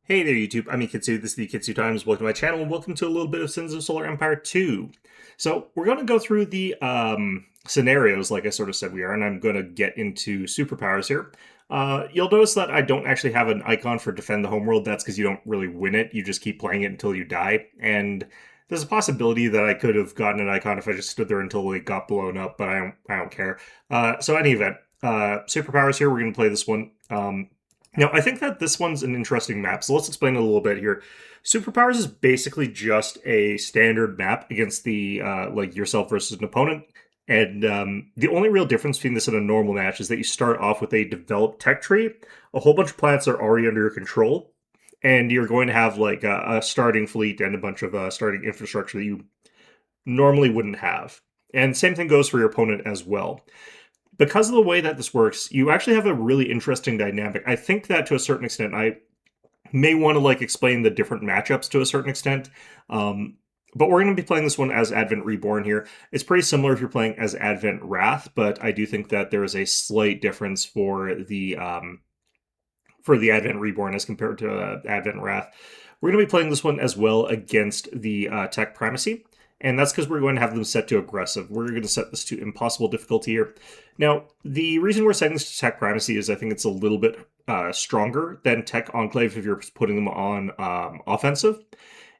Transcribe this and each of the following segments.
Hey there, YouTube. I'm Ikitsu. This is the Ikitsu Times. Welcome to my channel, and welcome to a little bit of Sins of Solar Empire 2. So, we're going to go through the scenarios, like I sort of said we are, and I'm going to get into superpowers here. You'll notice that I don't actually have an icon for Defend the Homeworld. That's because you don't really win it. You just keep playing it until you die. And there's a possibility that I could have gotten an icon if I just stood there until it got blown up, but I don't care. So, any event, superpowers here. We're going to play this one. Now, I think that this one's an interesting map, so let's explain it a little bit here. Superpowers is basically just a standard map against the, like, yourself versus an opponent. And the only real difference between this and a normal match is that you start off with a developed tech tree. A whole bunch of planets are already under your control, and you're going to have, like, a starting fleet and a bunch of starting infrastructure that you normally wouldn't have. And same thing goes for your opponent as well. Because of the way that this works, you actually have a really interesting dynamic. I think that to a certain extent, I may want to like explain the different matchups to a certain extent. But we're going to be playing this one as Advent Reborn here. It's pretty similar if you're playing as Advent Wrath, but I do think that there is a slight difference for the Advent Reborn as compared to Advent Wrath. We're going to be playing this one as well against the Tech Primacy. And that's because we're going to have them set to aggressive. We're going to set this to impossible difficulty here. Now, the reason we're setting this to Tech Primacy is I think it's a little bit stronger than Tech Enclave if you're putting them on offensive.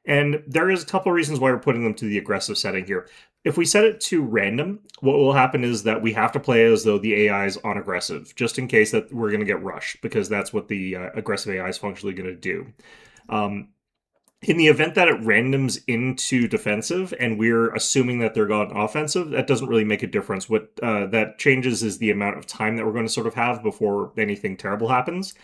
And there is a couple of reasons why we're putting them to the aggressive setting here. If we set it to random, what will happen is that we have to play as though the AI is on aggressive, just in case that we're going to get rushed, because that's what the aggressive AI is functionally going to do. In the event that it randoms into defensive and we're assuming that they're gone offensive, that doesn't really make a difference. What that changes is the amount of time that we're going to sort of have before anything terrible happens.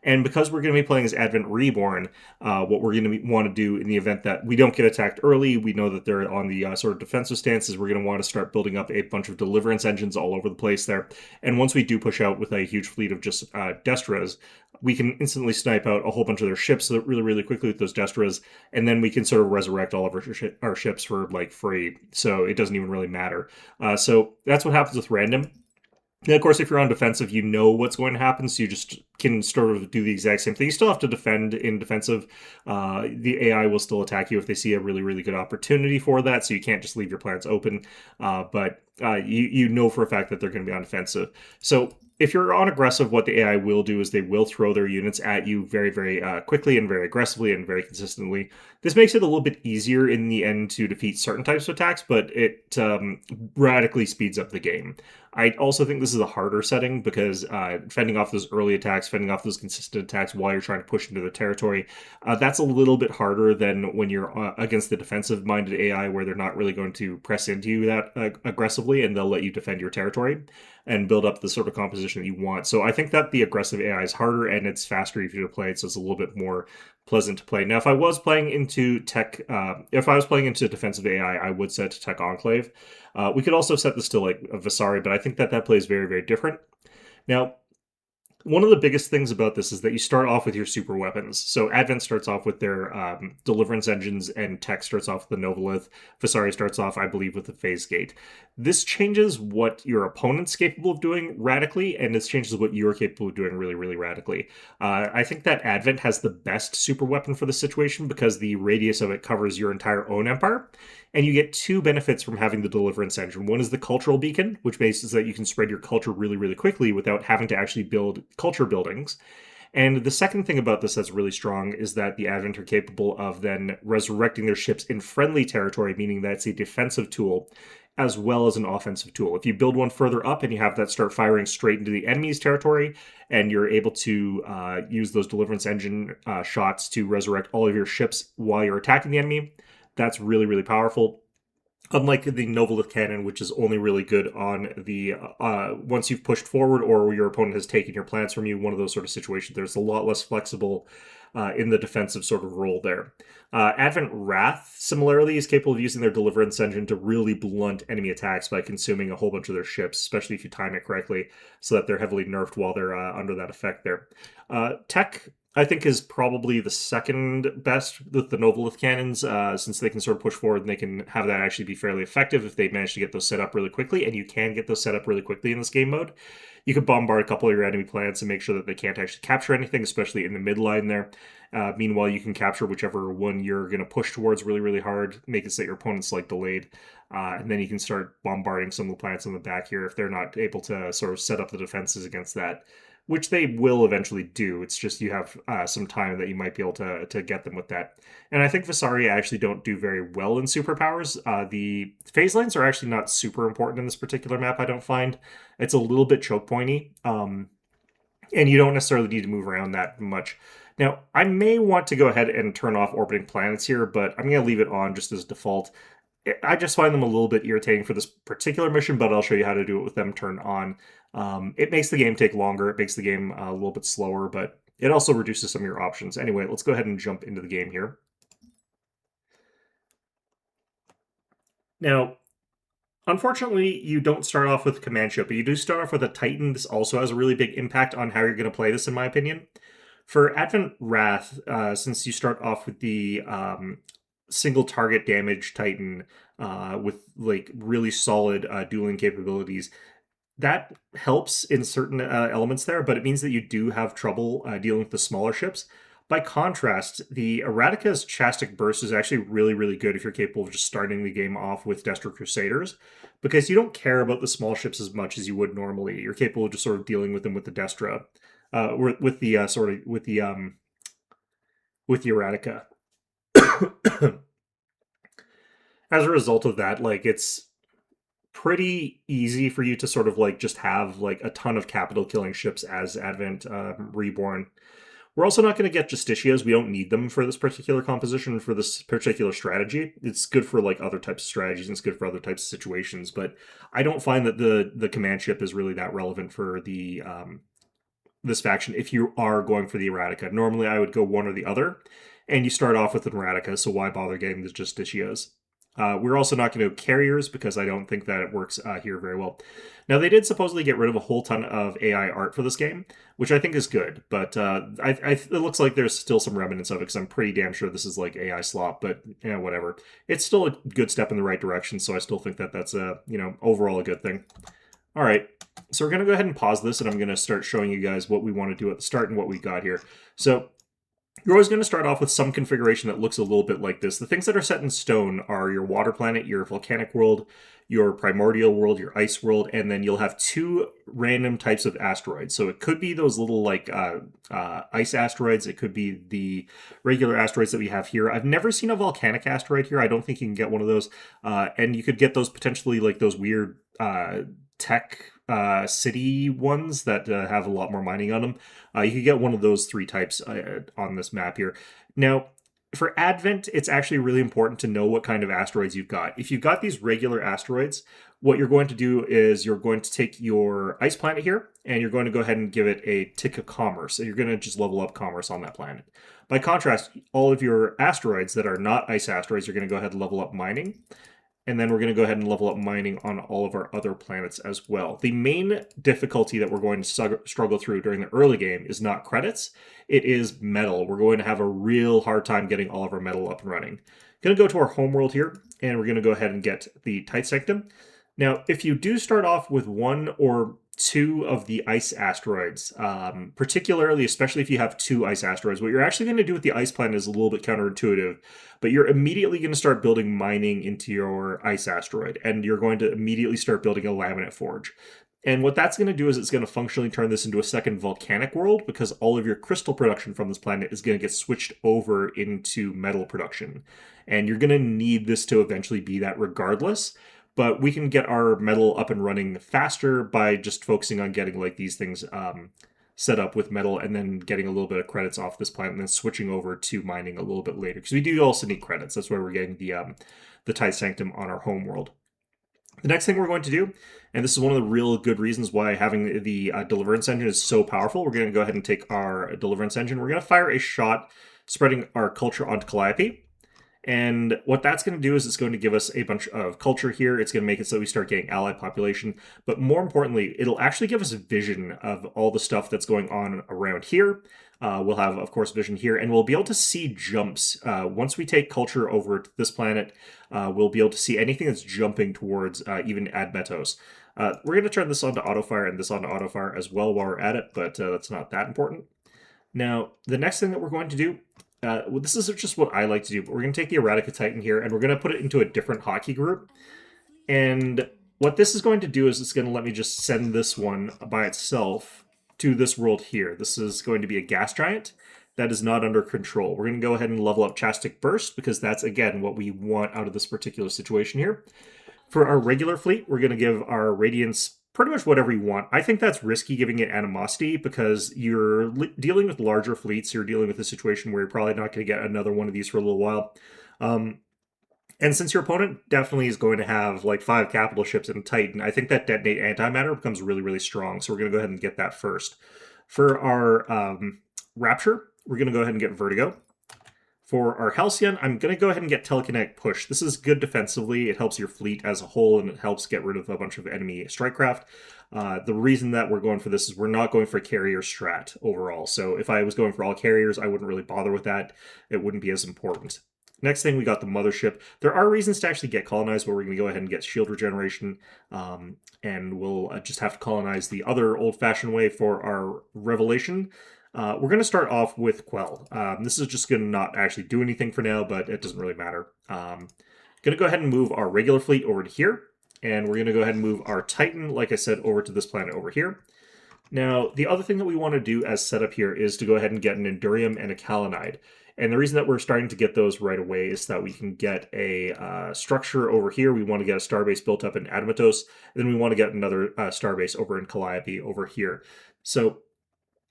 And because we're going to be playing as Advent Reborn, what we're going to want to do in the event that we don't get attacked early, we know that they're on the sort of defensive stances, we're going to want to start building up a bunch of deliverance engines all over the place there. And once we do push out with a huge fleet of just Destras, we can instantly snipe out a whole bunch of their ships really, really quickly with those Destras, and then we can sort of resurrect all of our ships for like free. So it doesn't even really matter. So that's what happens with random. And of course, if you're on defensive, you know what's going to happen, so you just can sort of do the exact same thing. You still have to defend in defensive. The AI will still attack you if they see a really, really good opportunity for that, so you can't just leave your planets open. But you know for a fact that they're going to be on defensive. So if you're on aggressive, what the AI will do is they will throw their units at you very, very quickly and very aggressively and very consistently. This makes it a little bit easier in the end to defeat certain types of attacks, but it radically speeds up the game. I also think this is a harder setting because fending off those early attacks, fending off those consistent attacks while you're trying to push into the territory, that's a little bit harder than when you're against the defensive-minded AI where they're not really going to press into you that aggressively and they'll let you defend your territory and build up the sort of composition that you want. So I think that the aggressive AI is harder and it's faster easier to play, so it's a little bit more pleasant to play. Now, if I was playing into defensive AI, I would set to Tech Enclave. We could also set this to like a Vasari, but I think that plays very, very different. Now, one of the biggest things about this is that you start off with your super weapons. So Advent starts off with their deliverance engines, and Tech starts off with the Novolith. Vasari starts off, I believe, with the Phase Gate. This changes what your opponent's capable of doing radically, and this changes what you're capable of doing really, really radically. I think that Advent has the best super weapon for the situation because the radius of it covers your entire own empire. And you get two benefits from having the Deliverance Engine. One is the Cultural Beacon, which means that you can spread your culture really, really quickly without having to actually build culture buildings. And the second thing about this that's really strong is that the Advent are capable of then resurrecting their ships in friendly territory, meaning that it's a defensive tool as well as an offensive tool. If you build one further up and you have that start firing straight into the enemy's territory, and you're able to use those Deliverance Engine shots to resurrect all of your ships while you're attacking the enemy, that's really, really powerful. Unlike the Novolith Cannon, which is only really good on the once you've pushed forward or your opponent has taken your plants from you, one of those sort of situations. There's a lot less flexible in the defensive sort of role there. Advent Wrath, similarly, is capable of using their Deliverance Engine to really blunt enemy attacks by consuming a whole bunch of their ships, especially if you time it correctly, so that they're heavily nerfed while they're under that effect there. Tech I think is probably the second best with the Novolith cannons, since they can sort of push forward and they can have that actually be fairly effective if they manage to get those set up really quickly, and you can get those set up really quickly in this game mode. You could bombard a couple of your enemy plants and make sure that they can't actually capture anything, especially in the midline there. Meanwhile, you can capture whichever one you're going to push towards really, really hard, make it so that your opponent's like delayed, and then you can start bombarding some of the plants on the back here if they're not able to sort of set up the defenses against that, which they will eventually do. It's just you have some time that you might be able to get them with that. And I think Vasari actually don't do very well in Superpowers. The phase lanes are actually not super important in this particular map, I don't find. It's a little bit choke pointy, and you don't necessarily need to move around that much. Now, I may want to go ahead and turn off orbiting planets here, but I'm going to leave it on just as default. I just find them a little bit irritating for this particular mission, but I'll show you how to do it with them turned on. It makes the game take longer. It makes the game a little bit slower, but it also reduces some of your options. Anyway, let's go ahead and jump into the game here. Now, unfortunately, you don't start off with a command ship, but you do start off with a Titan. This also has a really big impact on how you're going to play this, in my opinion. For Advent Wrath, since you start off with the single target damage Titan with like really solid dueling capabilities, that helps in certain elements there, but it means that you do have trouble dealing with the smaller ships. By contrast, the Erratica's Chastic Burst is actually really, really good if you're capable of just starting the game off with Destro Crusaders, because you don't care about the small ships as much as you would normally. You're capable of just sort of dealing with them with the Destra, with the Erratica. As a result of that, like, it's pretty easy for you to sort of like just have like a ton of capital killing ships as Advent Reborn. We're also not going to get Justicias. We don't need them for this particular composition, for this particular strategy. It's good for like other types of strategies and it's good for other types of situations, but I don't find that the command ship is really that relevant for the this faction if you are going for the Erratica. Normally I would go one or the other, and you start off with an Erratica, so why bother getting the Justicias? We're also not going to carriers because I don't think that it works here very well. Now, they did supposedly get rid of a whole ton of AI art for this game, which I think is good, but it looks like there's still some remnants of it because I'm pretty damn sure this is like AI slop, but yeah, whatever. It's still a good step in the right direction, so I still think that that's overall a good thing. All right, so we're going to go ahead and pause this, and I'm going to start showing you guys what we want to do at the start and what we got here. So you're always going to start off with some configuration that looks a little bit like this. The things that are set in stone are your water planet, your volcanic world, your primordial world, your ice world, and then you'll have two random types of asteroids. So it could be those little like ice asteroids. It could be the regular asteroids that we have here. I've never seen a volcanic asteroid here. I don't think you can get one of those. And you could get those potentially like those weird tech city ones that have a lot more mining on them. You could get one of those three types on this map here. Now, for Advent, it's actually really important to know what kind of asteroids you've got. If you've got these regular asteroids, what you're going to do is you're going to take your ice planet here, and you're going to go ahead and give it a tick of commerce. So you're going to just level up commerce on that planet. By contrast, all of your asteroids that are not ice asteroids, you're going to go ahead and level up mining. And then we're going to go ahead and level up mining on all of our other planets as well. The main difficulty that we're going to struggle through during the early game is not credits, it is metal. We're going to have a real hard time getting all of our metal up and running. Going to go to our homeworld here, and we're going to go ahead and get the Tight Sanctum. Now, if you do start off with one or two of the ice asteroids, particularly, especially if you have two ice asteroids, what you're actually going to do with the ice planet is a little bit counterintuitive, but you're immediately going to start building mining into your ice asteroid, and you're going to immediately start building a laminate forge. And what that's going to do is it's going to functionally turn this into a second volcanic world, because all of your crystal production from this planet is going to get switched over into metal production. And you're going to need this to eventually be that regardless. But we can get our metal up and running faster by just focusing on getting like these things set up with metal, and then getting a little bit of credits off this planet, and then switching over to mining a little bit later. Because we do also need credits. That's why we're getting the Tight Sanctum on our home world. The next thing we're going to do, and this is one of the real good reasons why having the Deliverance Engine is so powerful, we're going to go ahead and take our Deliverance Engine. We're going to fire a shot spreading our culture onto Calliope. And what that's going to do is it's going to give us a bunch of culture here. It's going to make it so we start getting allied population. But more importantly, it'll actually give us a vision of all the stuff that's going on around here. We'll have, of course, vision here, and we'll be able to see jumps. Once we take culture over to this planet, we'll be able to see anything that's jumping towards even Admetos. We're going to turn this on to autofire and this on to autofire as well while we're at it, but that's not that important. Now, the next thing that we're going to do, well, this is just what I like to do, but we're going to take the Erratica Titan here, and we're going to put it into a different hotkey group. And what this is going to do is it's going to let me just send this one by itself to this world here. This is going to be a gas giant that is not under control. We're going to go ahead and level up Chastic Burst because that's, again, what we want out of this particular situation here. For our regular fleet, we're going to give our Radiance pretty much whatever you want. I think that's risky giving it Animosity because you're dealing with larger fleets. You're dealing with a situation where you're probably not going to get another one of these for a little while. And since your opponent definitely is going to have like 5 capital ships and Titan, I think that Detonate Antimatter becomes really, really strong. So we're going to go ahead and get that first. For our Rapture, we're going to go ahead and get Vertigo. For our Halcyon, I'm going to go ahead and get Telekinetic Push. This is good defensively. It helps your fleet as a whole, and it helps get rid of a bunch of enemy strikecraft. The reason that we're going for this is we're not going for carrier strat overall. So if I was going for all carriers, I wouldn't really bother with that. It wouldn't be as important. Next thing, we got the Mothership. There are reasons to actually get colonized, but we're going to go ahead and get shield regeneration, and we'll just have to colonize the other old-fashioned way for our Revelation. We're going to start off with Quell. This is just going to not actually do anything for now, but it doesn't really matter. Going to go ahead and move our regular fleet over to here, and we're going to go ahead and move our Titan, like I said, over to this planet over here. Now, the other thing that we want to do as setup here is to go ahead and get an Endurium and a Kalinide. And the reason that we're starting to get those right away is that we can get a structure over here. We want to get a starbase built up in Admetos. Then we want to get another starbase over in Calliope over here. So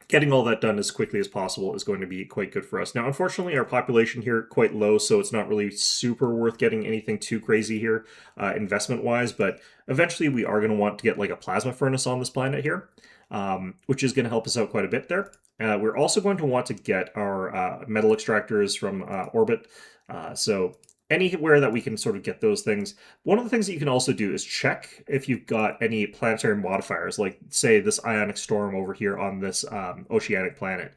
getting all that done as quickly as possible is going to be quite good for us. Now, unfortunately, our population here quite low, so it's not really super worth getting anything too crazy here investment-wise, but eventually we are going to want to get like a plasma furnace on this planet here, which is going to help us out quite a bit there. We're also going to want to get our metal extractors from orbit, so anywhere that we can sort of get those things. One of the things that you can also do is check if you've got any planetary modifiers, like, say, this ionic storm over here on this oceanic planet.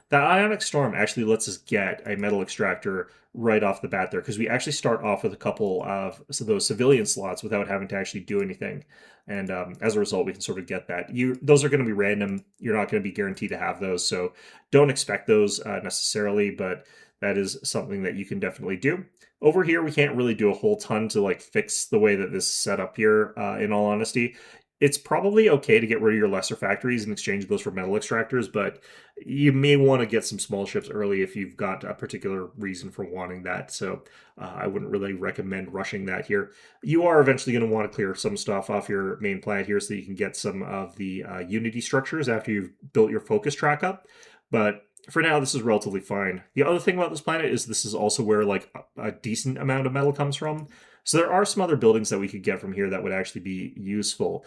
That ionic storm actually lets us get a metal extractor right off the bat there, because we actually start off with a couple of those civilian slots without having to actually do anything. And as a result, we can sort of get that. Those are going to be random. You're not going to be guaranteed to have those, so don't expect those necessarily, but that is something that you can definitely do. Over here, we can't really do a whole ton to like fix the way that this is set up here, in all honesty. It's probably okay to get rid of your lesser factories and exchange those for metal extractors, but you may want to get some small ships early if you've got a particular reason for wanting that. So I wouldn't really recommend rushing that here. You are eventually going to want to clear some stuff off your main planet here so you can get some of the Unity structures after you've built your focus track up. But for now, this is relatively fine. The other thing about this planet is this is also where like a decent amount of metal comes from. So there are some other buildings that we could get from here that would actually be useful.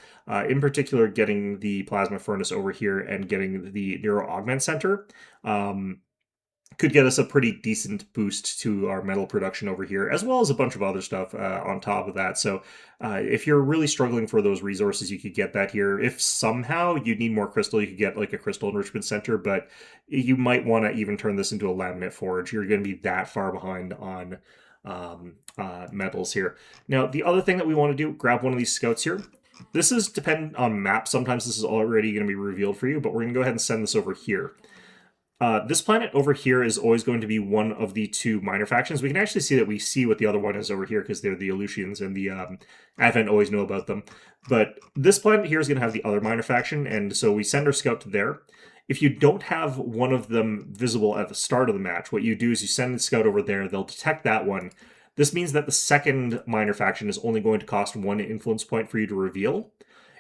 In particular, getting the plasma furnace over here and getting the Neuro Augment Center could get us a pretty decent boost to our metal production over here, as well as a bunch of other stuff on top of that. So if you're really struggling for those resources, you could get that here. If somehow you need more crystal, you could get like a crystal enrichment center, but you might want to even turn this into a laminate forge. You're going to be that far behind on metals here. Now, the other thing that we want to do, grab one of these scouts here. This is dependent on map. Sometimes this is already going to be revealed for you, but we're going to go ahead and send this over here. This planet over here is always going to be one of the 2 minor factions. We can actually see that we see what the other one is over here because they're the Aleutians, and the Advent always know about them. But this planet here is going to have the other minor faction, and so we send our scout to there. If you don't have one of them visible at the start of the match, what you do is you send the scout over there, they'll detect that one. This means that the second minor faction is only going to cost 1 influence point for you to reveal.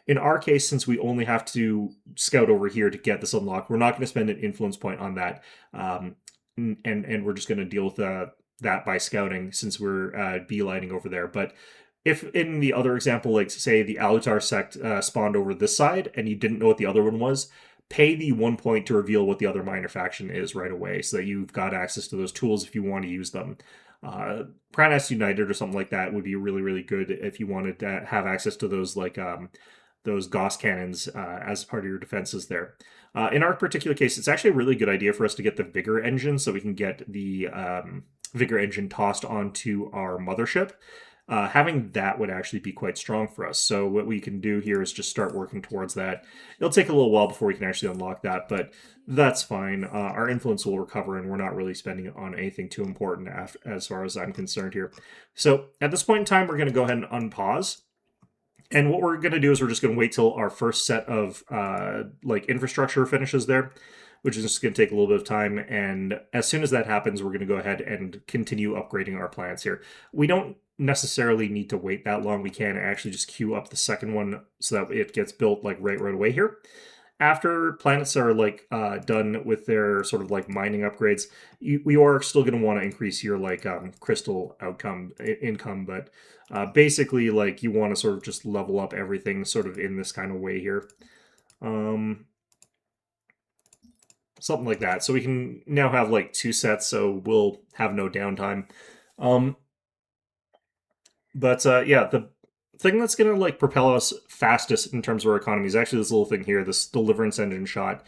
In our case, since we only have to scout over here to get this unlocked, we're not going to spend an influence point on that, and we're just going to deal with that by scouting since we're beelining over there. But if in the other example, like say the Alutar sect spawned over this side and you didn't know what the other one was, pay the 1 point to reveal what the other minor faction is right away so that you've got access to those tools if you want to use them. Pranas United or something like that would be really, really good if you wanted to have access to those like those Gauss cannons as part of your defenses there. In our particular case, it's actually a really good idea for us to get the Vigor engine so we can get the Vigor engine tossed onto our mothership. Having that would actually be quite strong for us. So what we can do here is just start working towards that. It'll take a little while before we can actually unlock that, but that's fine. Our influence will recover, and we're not really spending it on anything too important as far as I'm concerned here. So at this point in time, we're going to go ahead and unpause. And what we're going to do is we're just going to wait till our first set of like infrastructure finishes there, which is just going to take a little bit of time. And as soon as that happens, we're going to go ahead and continue upgrading our plants here. We don't necessarily need to wait that long. We can actually just queue up the second one so that it gets built like right away here. After planets are like done with their sort of like mining upgrades, we are still going to want to increase your like crystal income, but basically like you want to sort of just level up everything sort of in this kind of way here. Something like that. So we can now have like 2 sets, so we'll have no downtime. Yeah, the thing that's going to like propel us fastest in terms of our economy is actually this little thing here, this deliverance engine shot.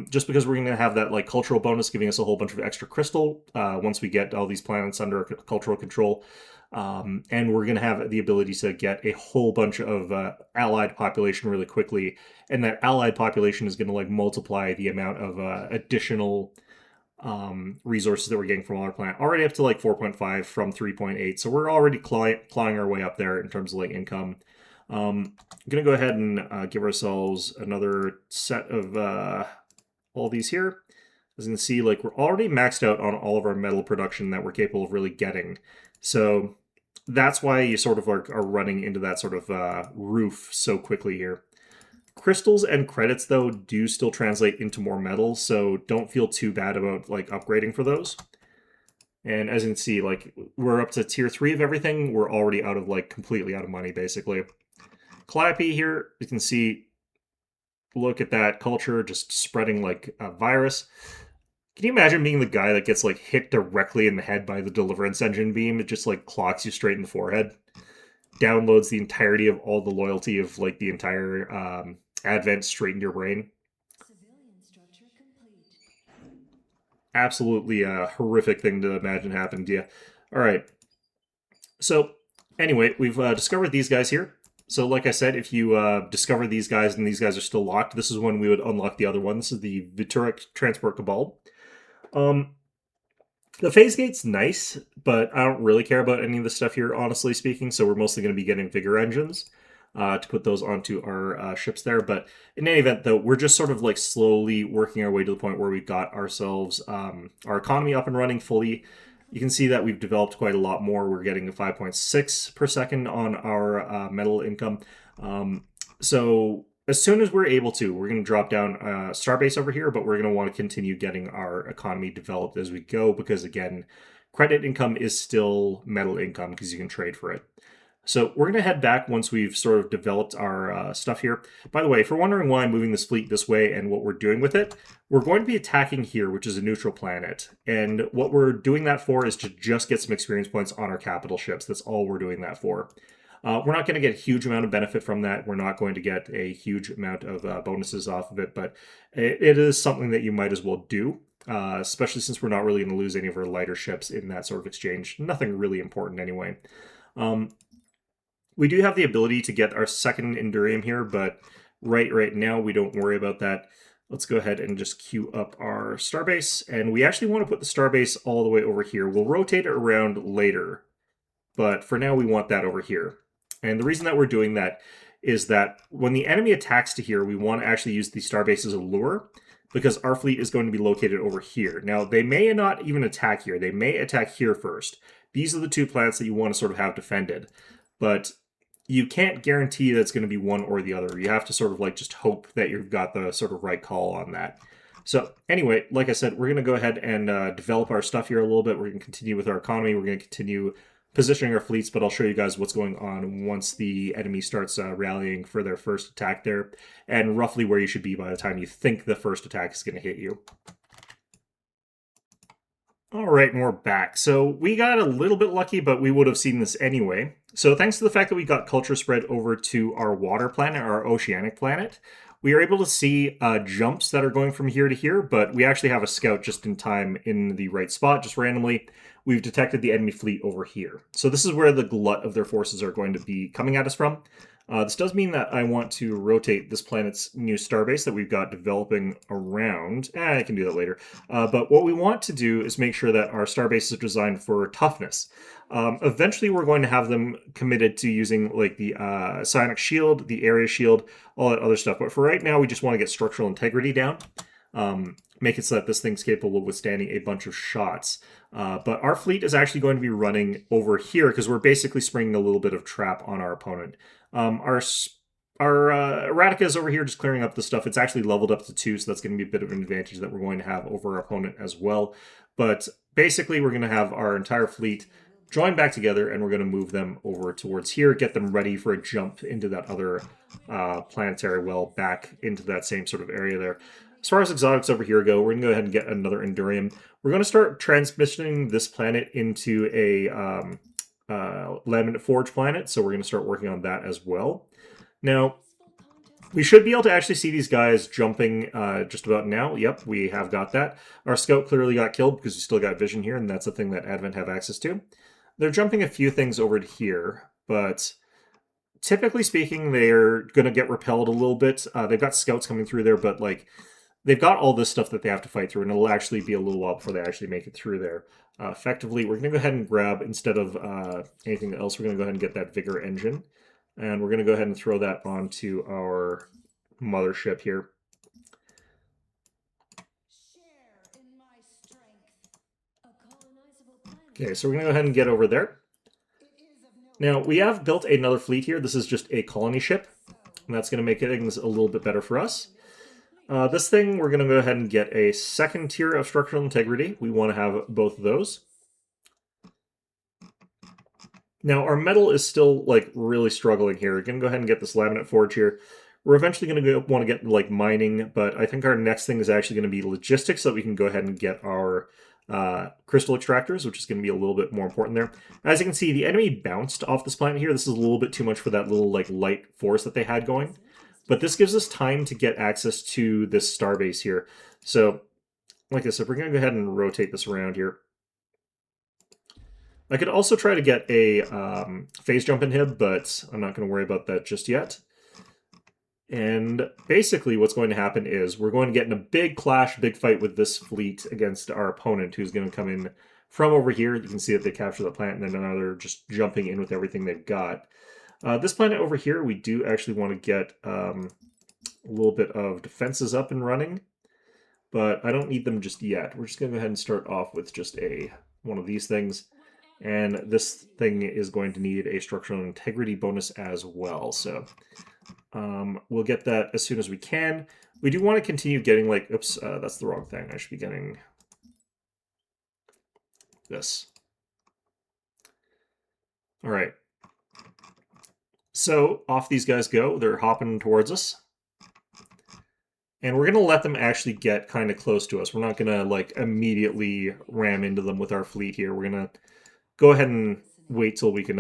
Just because we're going to have that like cultural bonus giving us a whole bunch of extra crystal once we get all these planets under cultural control. And we're going to have the ability to get a whole bunch of allied population really quickly. And that allied population is going to like multiply the amount of additional resources that we're getting from our planet, already up to like 4.5 from 3.8. So we're already clawing our way up there in terms of like income. I'm gonna go ahead and give ourselves another set of all these here. As you can see, like we're already maxed out on all of our metal production that we're capable of really getting. So that's why you sort of are running into that sort of roof so quickly here. Crystals and credits, though, do still translate into more metal, so don't feel too bad about like upgrading for those. And as you can see, like we're up to tier 3 of everything. We're already out of like completely out of money, basically. Calliope here, you can see, look at that culture just spreading like a virus. Can you imagine being the guy that gets like hit directly in the head by the deliverance engine beam? It just like clocks you straight in the forehead. Downloads the entirety of all the loyalty of like the entire Advent straight into your brain. Civilian structure complete. Absolutely a horrific thing to imagine happened to you. All right. So anyway, we've discovered these guys here. So like I said, if you discover these guys and these guys are still locked, this is when we would unlock the other one. This is the Vituric Transport Cabal. The phase gate's nice, but I don't really care about any of the stuff here, honestly speaking, so we're mostly going to be getting Vigor engines to put those onto our ships there. But in any event, though, we're just sort of like slowly working our way to the point where we've got ourselves our economy up and running fully. You can see that we've developed quite a lot more. We're getting a 5.6 per second on our metal income. So as soon as we're able to, we're going to drop down Starbase over here, but we're going to want to continue getting our economy developed as we go because, again, credit income is still metal income because you can trade for it. So we're going to head back once we've sort of developed our stuff here. By the way, if you're wondering why I'm moving this fleet this way and what we're doing with it, we're going to be attacking here, which is a neutral planet. And what we're doing that for is to just get some experience points on our capital ships. That's all we're doing that for. We're not going to get a huge amount of benefit from that. We're not going to get a huge amount of bonuses off of it, but it is something that you might as well do, especially since we're not really going to lose any of our lighter ships in that sort of exchange. Nothing really important anyway. We do have the ability to get our second Endurium here, but right now we don't worry about that. Let's go ahead and just queue up our Starbase, and we actually want to put the Starbase all the way over here. We'll rotate it around later, but for now we want that over here. And the reason that we're doing that is that when the enemy attacks to here, we want to actually use the Starbase as a lure because our fleet is going to be located over here. Now, they may not even attack here. They may attack here first. These are the 2 planets that you want to sort of have defended. But you can't guarantee that it's going to be one or the other. You have to sort of like just hope that you've got the sort of right call on that. So anyway, like I said, we're going to go ahead and develop our stuff here a little bit. We're going to continue with our economy. We're going to continue positioning our fleets, but I'll show you guys what's going on once the enemy starts rallying for their first attack there, and roughly where you should be by the time you think the first attack is going to hit you. All right, and we're back. So we got a little bit lucky, but we would have seen this anyway. So thanks to the fact that we got culture spread over to our water planet, our oceanic planet, we are able to see jumps that are going from here to here, but we actually have a scout just in time in the right spot, just randomly. We've detected the enemy fleet over here. So this is where the glut of their forces are going to be coming at us from. This does mean that I want to rotate this planet's new starbase that we've got developing around. I can do that later. But what we want to do is make sure that our starbase is designed for toughness. Eventually, we're going to have them committed to using like the psionic shield, the area shield, all that other stuff. But for right now, we just want to get structural integrity down. Make it so that this thing's capable of withstanding a bunch of shots. But our fleet is actually going to be running over here because we're basically springing a little bit of trap on our opponent. Our Eradicate is over here just clearing up the stuff. It's actually leveled up to 2, so that's going to be a bit of an advantage that we're going to have over our opponent as well. But basically, we're going to have our entire fleet join back together, and we're going to move them over towards here, get them ready for a jump into that other planetary well back into that same sort of area there. As far as exotics over here go, we're going to go ahead and get another Endurium. We're going to start transmissioning this planet into a Laminate Forge planet, so we're going to start working on that as well. Now, we should be able to actually see these guys jumping just about now. Yep, we have got that. Our scout clearly got killed because we still got vision here, and that's a thing that Advent have access to. They're jumping a few things over to here, but typically speaking, they're going to get repelled a little bit. They've got scouts coming through there, but like they've got all this stuff that they have to fight through, and it'll actually be a little while before they actually make it through there. Effectively, we're going to go ahead and grab, instead of anything else, we're going to go ahead and get that Vigor engine. And we're going to go ahead and throw that onto our mothership here. Okay, so we're going to go ahead and get over there. Now, we have built another fleet here. This is just a colony ship, and that's going to make things a little bit better for us. This thing, we're going to go ahead and get a second tier of structural integrity. We want to have both of those. Now, our metal is still, like, really struggling here. We're going to go ahead and get this laminate forge here. We're eventually going to want to get, like, mining, but I think our next thing is actually going to be logistics, so that we can go ahead and get our crystal extractors, which is going to be a little bit more important there. As you can see, the enemy bounced off this planet here. This is a little bit too much for that little, like, light force that they had going. But this gives us time to get access to this starbase here. So, like I said, we're going to go ahead and rotate this around here. I could also try to get a phase jump inhib, but I'm not going to worry about that just yet. And basically what's going to happen is we're going to get in a big clash, big fight with this fleet against our opponent, who's going to come in from over here. You can see that they capture the planet, and then now they're just jumping in with everything they've got. This planet over here, we do actually want to get a little bit of defenses up and running, but I don't need them just yet. We're just going to go ahead and start off with just one of these things. And this thing is going to need a structural integrity bonus as well. So we'll get that as soon as we can. We do want to continue getting, like, oops, that's the wrong thing. I should be getting this. All right. So off these guys go. They're hopping towards us. And we're going to let them actually get kind of close to us. We're not going to, like, immediately ram into them with our fleet here. We're going to go ahead and wait till we can,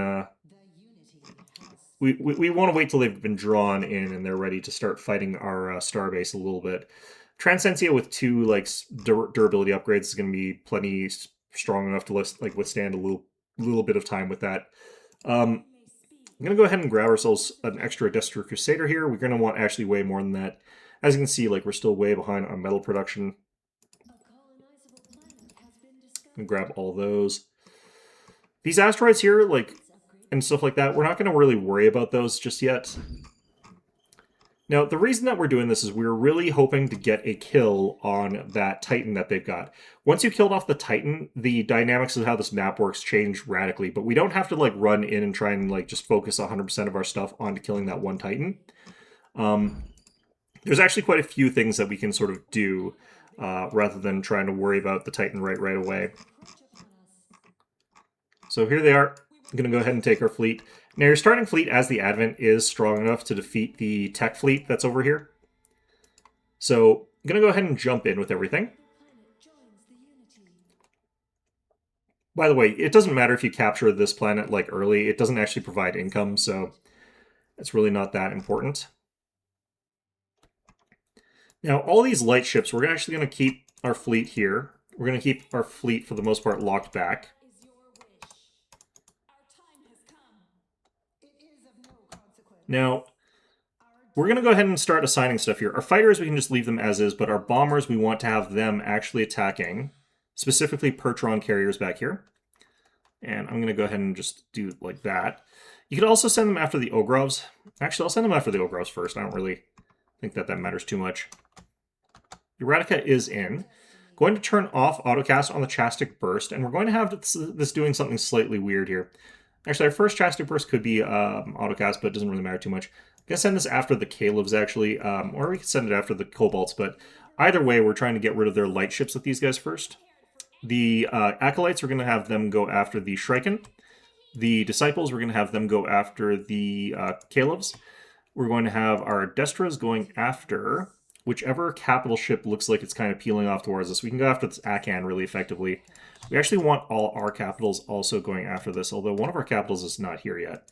we want to wait till they've been drawn in and they're ready to start fighting our starbase a little bit. Transcentia with 2, like, durability upgrades is going to be plenty strong enough to, like, withstand a little bit of time with that. I'm going to go ahead and grab ourselves an extra Destro Crusader here. We're going to want actually way more than that. As you can see, like, we're still way behind on metal production. And grab all those. These asteroids here, like, and stuff like that, we're not going to really worry about those just yet. Now, the reason that we're doing this is we're really hoping to get a kill on that Titan that they've got. Once you killed off the Titan, the dynamics of how this map works change radically, but we don't have to, like, run in and try and, like, just focus 100% of our stuff onto killing that one Titan. There's actually quite a few things that we can sort of do rather than trying to worry about the Titan right away. So here they are. I'm going to go ahead and take our fleet. Now, your starting fleet as the Advent is strong enough to defeat the tech fleet that's over here. So I'm going to go ahead and jump in with everything. By the way, it doesn't matter if you capture this planet like early. It doesn't actually provide income, so it's really not that important. Now, all these light ships, we're actually going to keep our fleet here. We're going to keep our fleet, for the most part, locked back. Now, we're going to go ahead and start assigning stuff here. Our fighters, we can just leave them as is, but our bombers, we want to have them actually attacking, specifically Pertron carriers back here. And I'm going to go ahead and just do it like that. You could also send them after the Ogrovs. Actually, I'll send them after the Ogrovs first. I don't really think that matters too much. Eradicate is in. Going to turn off autocast on the Chastic Burst, and we're going to have this doing something slightly weird here. Actually, our first Chastic Burst could be autocast, but it doesn't really matter too much. I'm going to send this after the Calebs, actually, or we could send it after the Cobalts, but either way, we're trying to get rid of their light ships with these guys first. The Acolytes, we're going to have them go after the Shriken. The Disciples, we're going to have them go after the Calebs. We're going to have our Destras going after whichever capital ship looks like it's kind of peeling off towards us. We can go after this Akan really effectively. We actually want all our capitals also going after this, although one of our capitals is not here yet.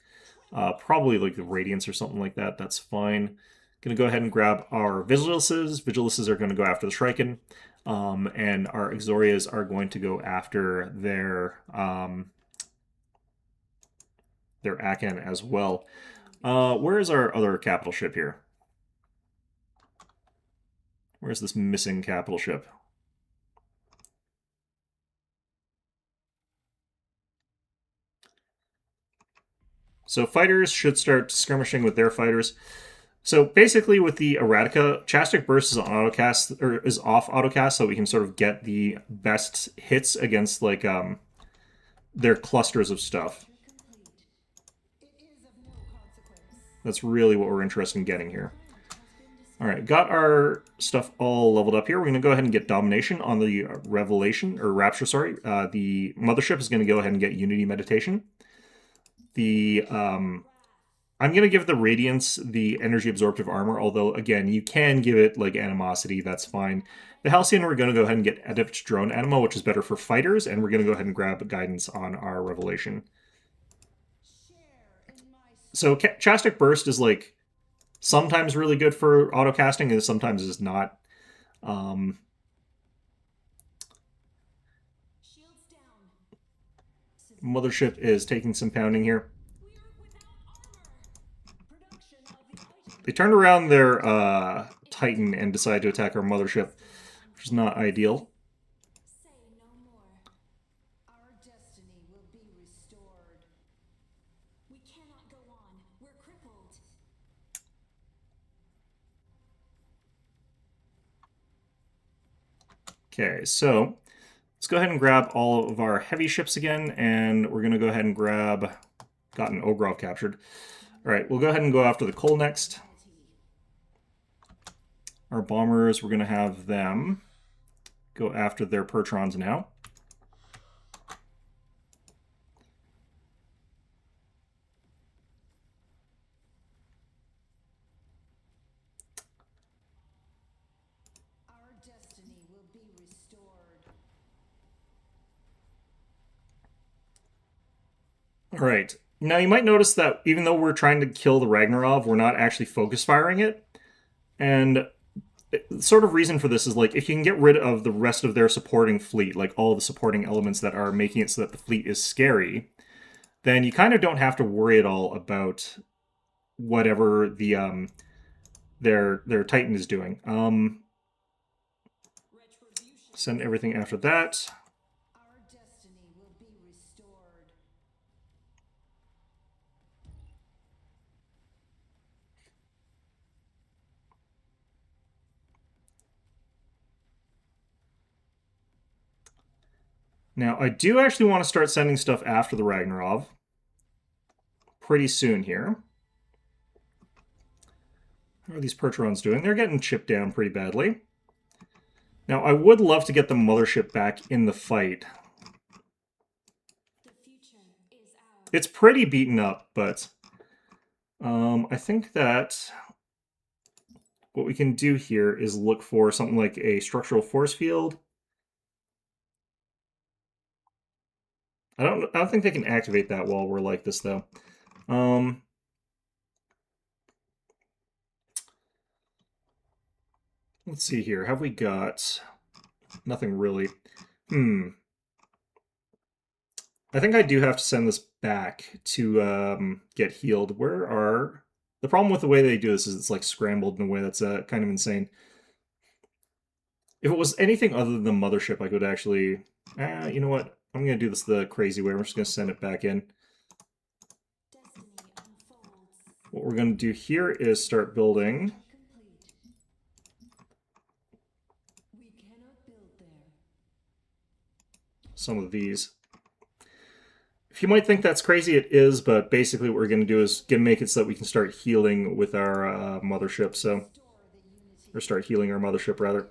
Probably like the Radiance or something like that. That's fine. Going to go ahead and grab our Vigiluses. Vigiluses are going to go after the Shriken. And our Exorias are going to go after their Akan as well. Where is our other capital ship here? Where's this missing capital ship? So fighters should start skirmishing with their fighters. So basically, with the Eradicate, Chastic Burst is on autocast, or is off autocast, so we can sort of get the best hits against like their clusters of stuff. That's really what we're interested in getting here. All right, got our stuff all leveled up here. We're going to go ahead and get Domination on the Revelation, or Rapture, sorry. The Mothership is going to go ahead and get Unity Meditation. The I'm going to give the Radiance the Energy Absorptive Armor, although, again, you can give it, like, Animosity, that's fine. The Halcyon, we're going to go ahead and get Adept Drone Animo, which is better for fighters, and we're going to go ahead and grab Guidance on our Revelation. So Chastic Burst is, like, sometimes really good for autocasting, and sometimes is not. Mothership is taking some pounding here. They turned around their Titan and decided to attack our Mothership, which is not ideal. Okay, so let's go ahead and grab all of our heavy ships again, and we're going to go ahead and grab... Got an Ogrov captured. All right, we'll go ahead and go after the Coal next. Our bombers, we're going to have them go after their Pertrons now. All right. Now, you might notice that even though we're trying to kill the Ragnarov, we're not actually focus firing it. And the sort of reason for this is, like, if you can get rid of the rest of their supporting fleet, like all the supporting elements that are making it so that the fleet is scary, then you kind of don't have to worry at all about whatever the their Titan is doing. Send everything after that. Now, I do actually want to start sending stuff after the Ragnarov pretty soon here. How are these Percherons doing? They're getting chipped down pretty badly. Now, I would love to get the Mothership back in the fight. It's pretty beaten up, but I think that what we can do here is look for something like a structural force field. I don't think they can activate that while we're like this though. Let's see here. Have we got nothing really? I think I do have to send this back to get healed. Where are... The problem with the way they do this is it's like scrambled in a way that's kind of insane. If it was anything other than the mothership, I could actually... you know what? I'm going to do this the crazy way. I'm just going to send it back in. What we're going to do here is start building... some of these. If you might think that's crazy, it is, but basically what we're going to do is make it so that we can start healing with our mothership, so... Or start healing our mothership, rather.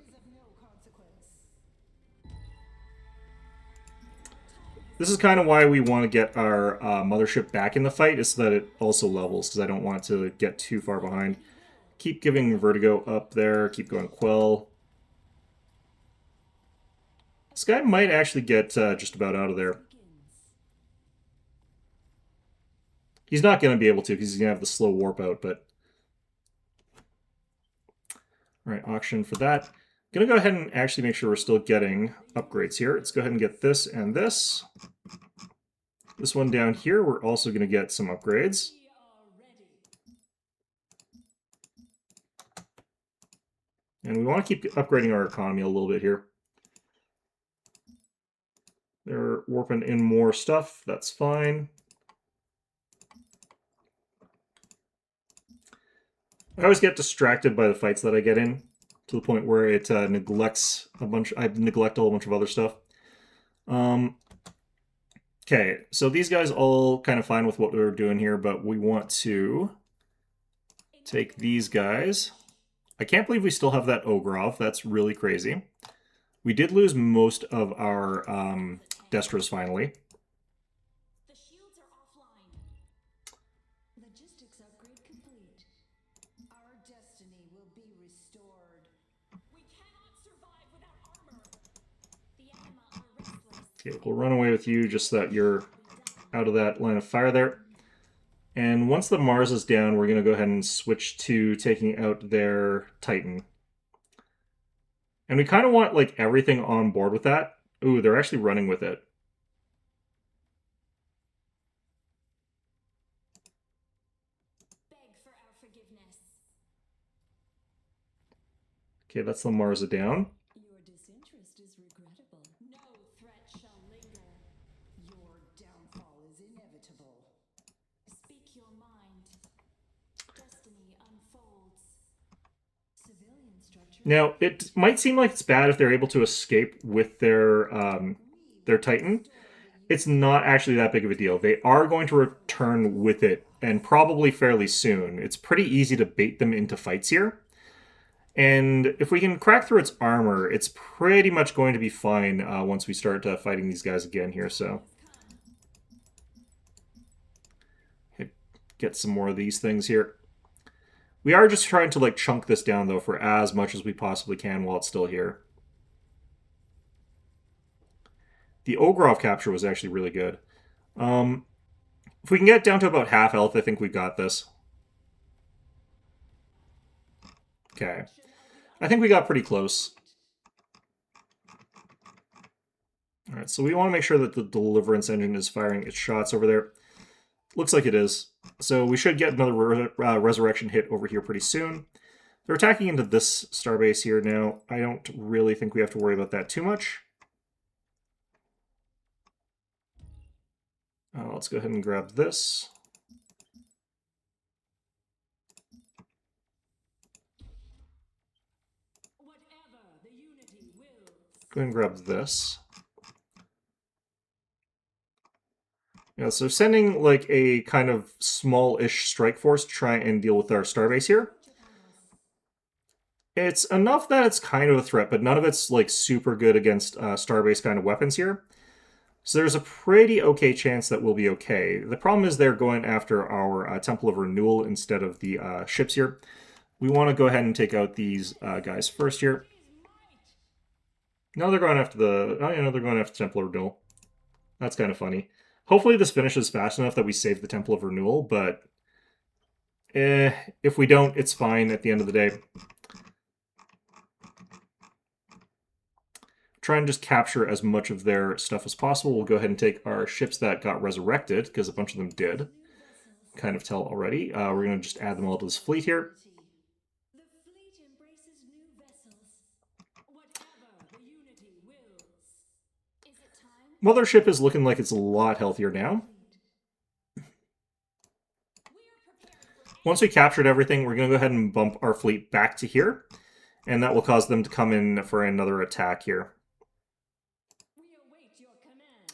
This is kind of why we want to get our mothership back in the fight, is so that it also levels, because I don't want it to get too far behind. Keep giving Vertigo up there, keep going Quell. This guy might actually get just about out of there. He's not going to be able to, because he's going to have the slow warp out, but... Alright, auction for that. Going to go ahead and actually make sure we're still getting upgrades here. Let's go ahead and get this and this. This one down here, we're also going to get some upgrades. And we want to keep upgrading our economy a little bit here. They're warping in more stuff. That's fine. I always get distracted by the fights that I get in, to the point where it neglects a bunch. I neglect a whole bunch of other stuff. Okay, so these guys all kind of fine with what we're doing here, but we want to take these guys. I can't believe we still have that Ogrov. That's really crazy. We did lose most of our Destras finally. The shields are offline. Logistics upgrade complete. Our destiny will be restored. We cannot survive without armor. The anima are restless. Okay, we'll run away with you just so that you're out of that line of fire there. And once the Mars is down, we're going to go ahead and switch to taking out their Titan. And we kind of want like everything on board with that. Ooh, they're actually running with it. Beg for our forgiveness. Okay, that's the Mars down. Your disinterest is regrettable. No threat shall linger. Your downfall is inevitable. Speak your mind. Destiny unfolds. Civilian structure. Now, it might seem like it's bad if they're able to escape with their Titan. It's not actually that big of a deal. They are going to return with it, and probably fairly soon. It's pretty easy to bait them into fights here. And if we can crack through its armor, it's pretty much going to be fine once we start fighting these guys again here, so... Get some more of these things here. We are just trying to like chunk this down, though, for as much as we possibly can while it's still here. The Ogrov capture was actually really good. If we can get down to about half health, I think we got this. Okay. I think we got pretty close. Alright, so we want to make sure that the Deliverance engine is firing its shots over there. Looks like it is. So we should get another resurrection hit over here pretty soon. They're attacking into this starbase here now. I don't really think we have to worry about that too much. Let's go ahead and grab this. Go ahead and grab this. Yeah, so sending like a kind of small-ish strike force to try and deal with our starbase here. It's enough that it's kind of a threat, but none of it's like super good against starbase kind of weapons here. So there's a pretty okay chance that we'll be okay. The problem is they're going after our Temple of Renewal instead of the ships here. We want to go ahead and take out these guys first here. No, they're going after the... Oh, yeah, no, they're going after Temple of Renewal. That's kind of funny. Hopefully this finishes fast enough that we save the Temple of Renewal, but if we don't, it's fine at the end of the day. Try and just capture as much of their stuff as possible. We'll go ahead and take our ships that got resurrected, because a bunch of them did. Kind of tell already. We're going to just add them all to this fleet here. The fleet embraces new vessels. Whatever the unity wills. Is it time? Mothership is looking like it's a lot healthier now. Once we captured everything, we're going to go ahead and bump our fleet back to here, and that will cause them to come in for another attack here. We await your command.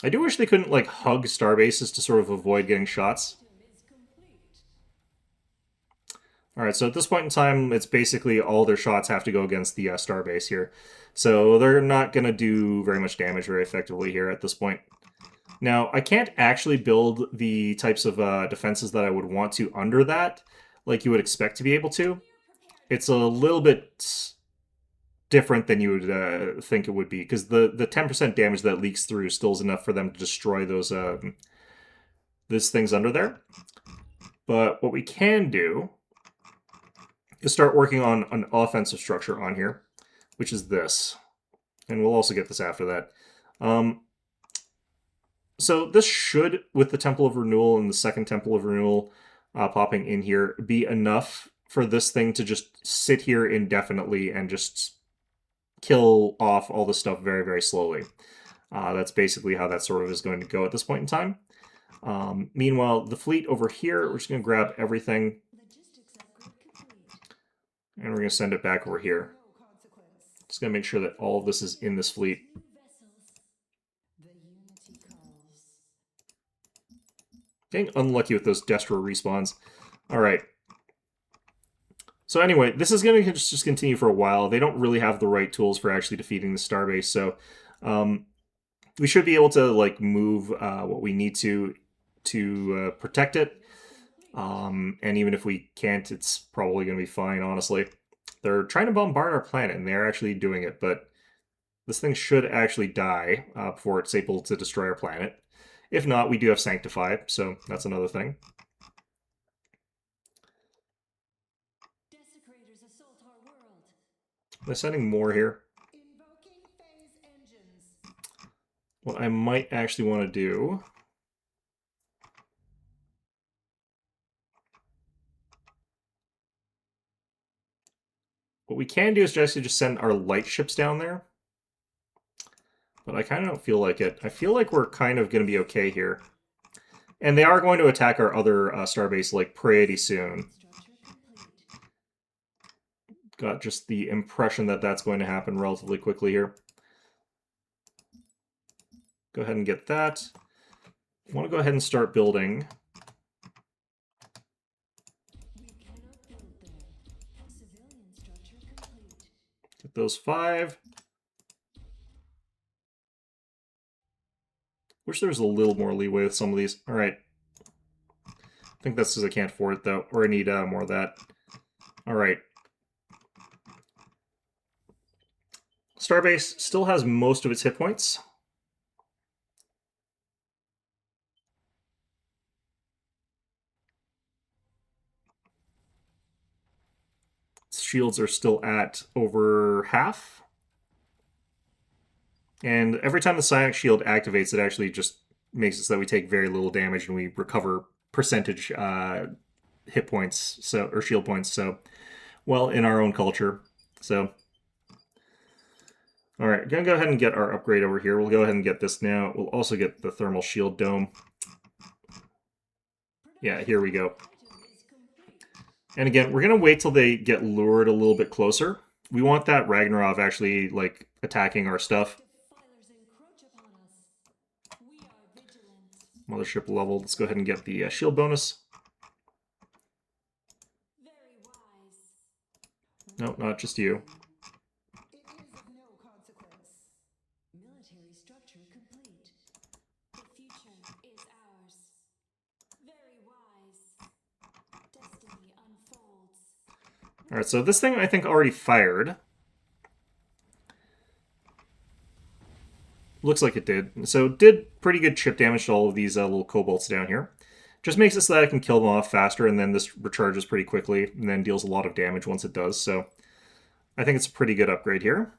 I do wish they couldn't, like, hug starbases to sort of avoid getting shots. Is complete. Alright, so at this point in time, it's basically all their shots have to go against the starbase here. So they're not going to do very much damage very effectively here at this point. Now, I can't actually build the types of defenses that I would want to under that, like you would expect to be able to. It's a little bit different than you would think it would be, because the 10% damage that leaks through still is enough for them to destroy those things under there. But what we can do is start working on an offensive structure on here, which is this. And we'll also get this after that. So this should, with the Temple of Renewal and the second Temple of Renewal popping in here, be enough for this thing to just sit here indefinitely and just kill off all the stuff very, very slowly. That's basically how that sort of is going to go at this point in time. Meanwhile, the fleet over here, we're just going to grab everything, and we're going to send it back over here. Just going to make sure that all of this is in this fleet. Getting unlucky with those Destro respawns. Alright. So anyway, this is going to just continue for a while. They don't really have the right tools for actually defeating the starbase, so we should be able to like move what we need to protect it. And even if we can't, it's probably going to be fine, honestly. They're trying to bombard our planet, and they're actually doing it, but this thing should actually die before it's able to destroy our planet. If not, we do have Sanctify, so that's another thing. Desecrators assault our world. They're sending more here. Invoking phase engines. What I might actually want to do... What we can do is just send our light ships down there. But I kind of don't feel like it. I feel like we're kind of going to be okay here. And they are going to attack our other starbase like pretty soon. Got just the impression that that's going to happen relatively quickly here. Go ahead and get that. I want to go ahead and start building. Get those 5. Wish there was a little more leeway with some of these. All right. I think that's because I can't afford it, though. Or I need more of that. All right. Starbase still has most of its hit points. Its shields are still at over half. And every time the Psionic Shield activates, it actually just makes it so that we take very little damage and we recover percentage hit points, or shield points. So, well, in our own culture. So, all right, gonna go ahead and get our upgrade over here. We'll go ahead and get this now. We'll also get the thermal shield dome. Yeah, here we go. And again, we're gonna wait till they get lured a little bit closer. We want that Ragnarok actually like attacking our stuff. Mothership level. Let's go ahead and get the shield bonus. No, not just you. It is of no consequence. Military structure complete. The future is ours. Very wise. Destiny unfolds. Alright, so this thing I think already fired. Looks like it did. So it did pretty good chip damage to all of these little kobolds down here. Just makes it so that I can kill them off faster, and then this recharges pretty quickly, and then deals a lot of damage once it does. So I think it's a pretty good upgrade here.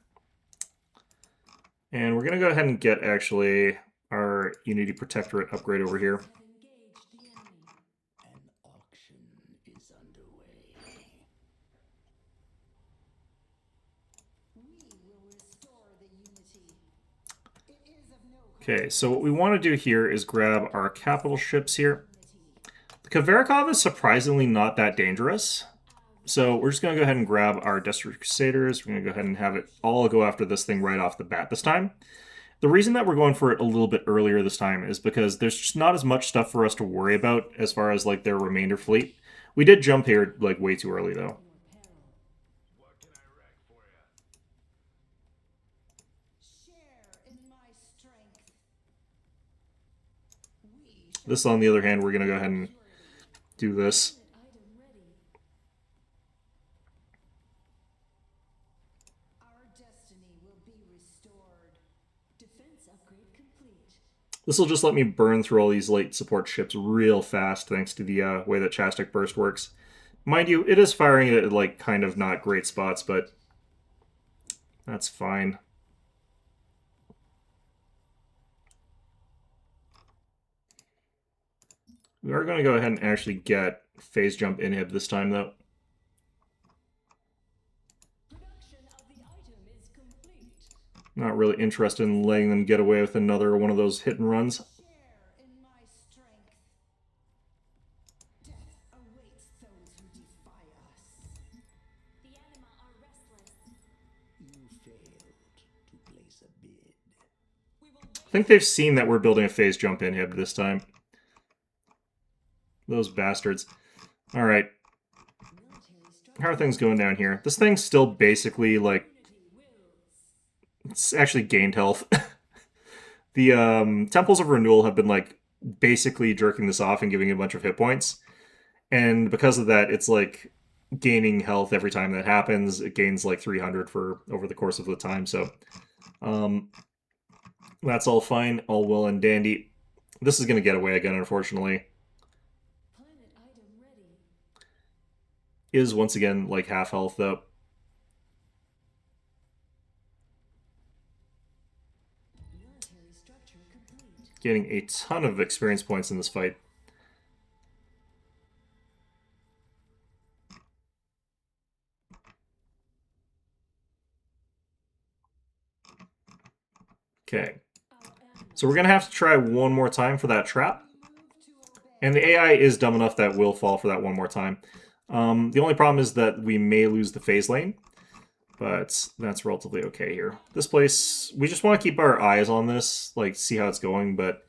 And we're going to go ahead and get, actually, our Unity Protectorate upgrade over here. An auction is underway. We will restore the unity. It is of no Okay, so what we want to do here is grab our capital ships here. The Kvarikov is surprisingly not that dangerous. So we're just going to go ahead and grab our Desperate Crusaders. We're going to go ahead and have it all go after this thing right off the bat this time. The reason that we're going for it a little bit earlier this time is because there's just not as much stuff for us to worry about as far as like their remainder fleet. We did jump here like way too early though. What can I wreck for you? share in my strength. We shall This, on the other hand, we're going to go ahead and do this. item ready. Our destiny will be restored. Defense upgrade complete. This will just let me burn through all these late support ships real fast thanks to the way that Chastic Burst works. Mind you, it is firing it at like kind of not great spots, but that's fine. We are going to go ahead and actually get phase jump inhib this time though. Production of the item is complete. Not really interested in letting them get away with another one of those hit and runs. Share in my strength. Death awaits those who defy us. The anima are restless. You failed to place a bid. We will I think they've seen that we're building a phase jump inhib this time. Those bastards. Alright, military structure. how are things going down here? This thing's still basically like... It's actually gained health. The Temples of Renewal have been like basically jerking this off and giving it a bunch of hit points. And because of that, it's like gaining health every time that happens. It gains like 300 for over the course of the time. So that's all fine, all well and dandy. This is going to get away again, unfortunately. Planet item ready. Is once again like half health though. Military structure complete. Getting a ton of experience points in this fight. Okay, so we're gonna have to try one more time for that trap. Move to obey. And the AI is dumb enough that will fall for that one more time. The only problem is that we may lose the phase lane, but that's relatively okay here. This place, we just want to keep our eyes on this, like see how it's going, but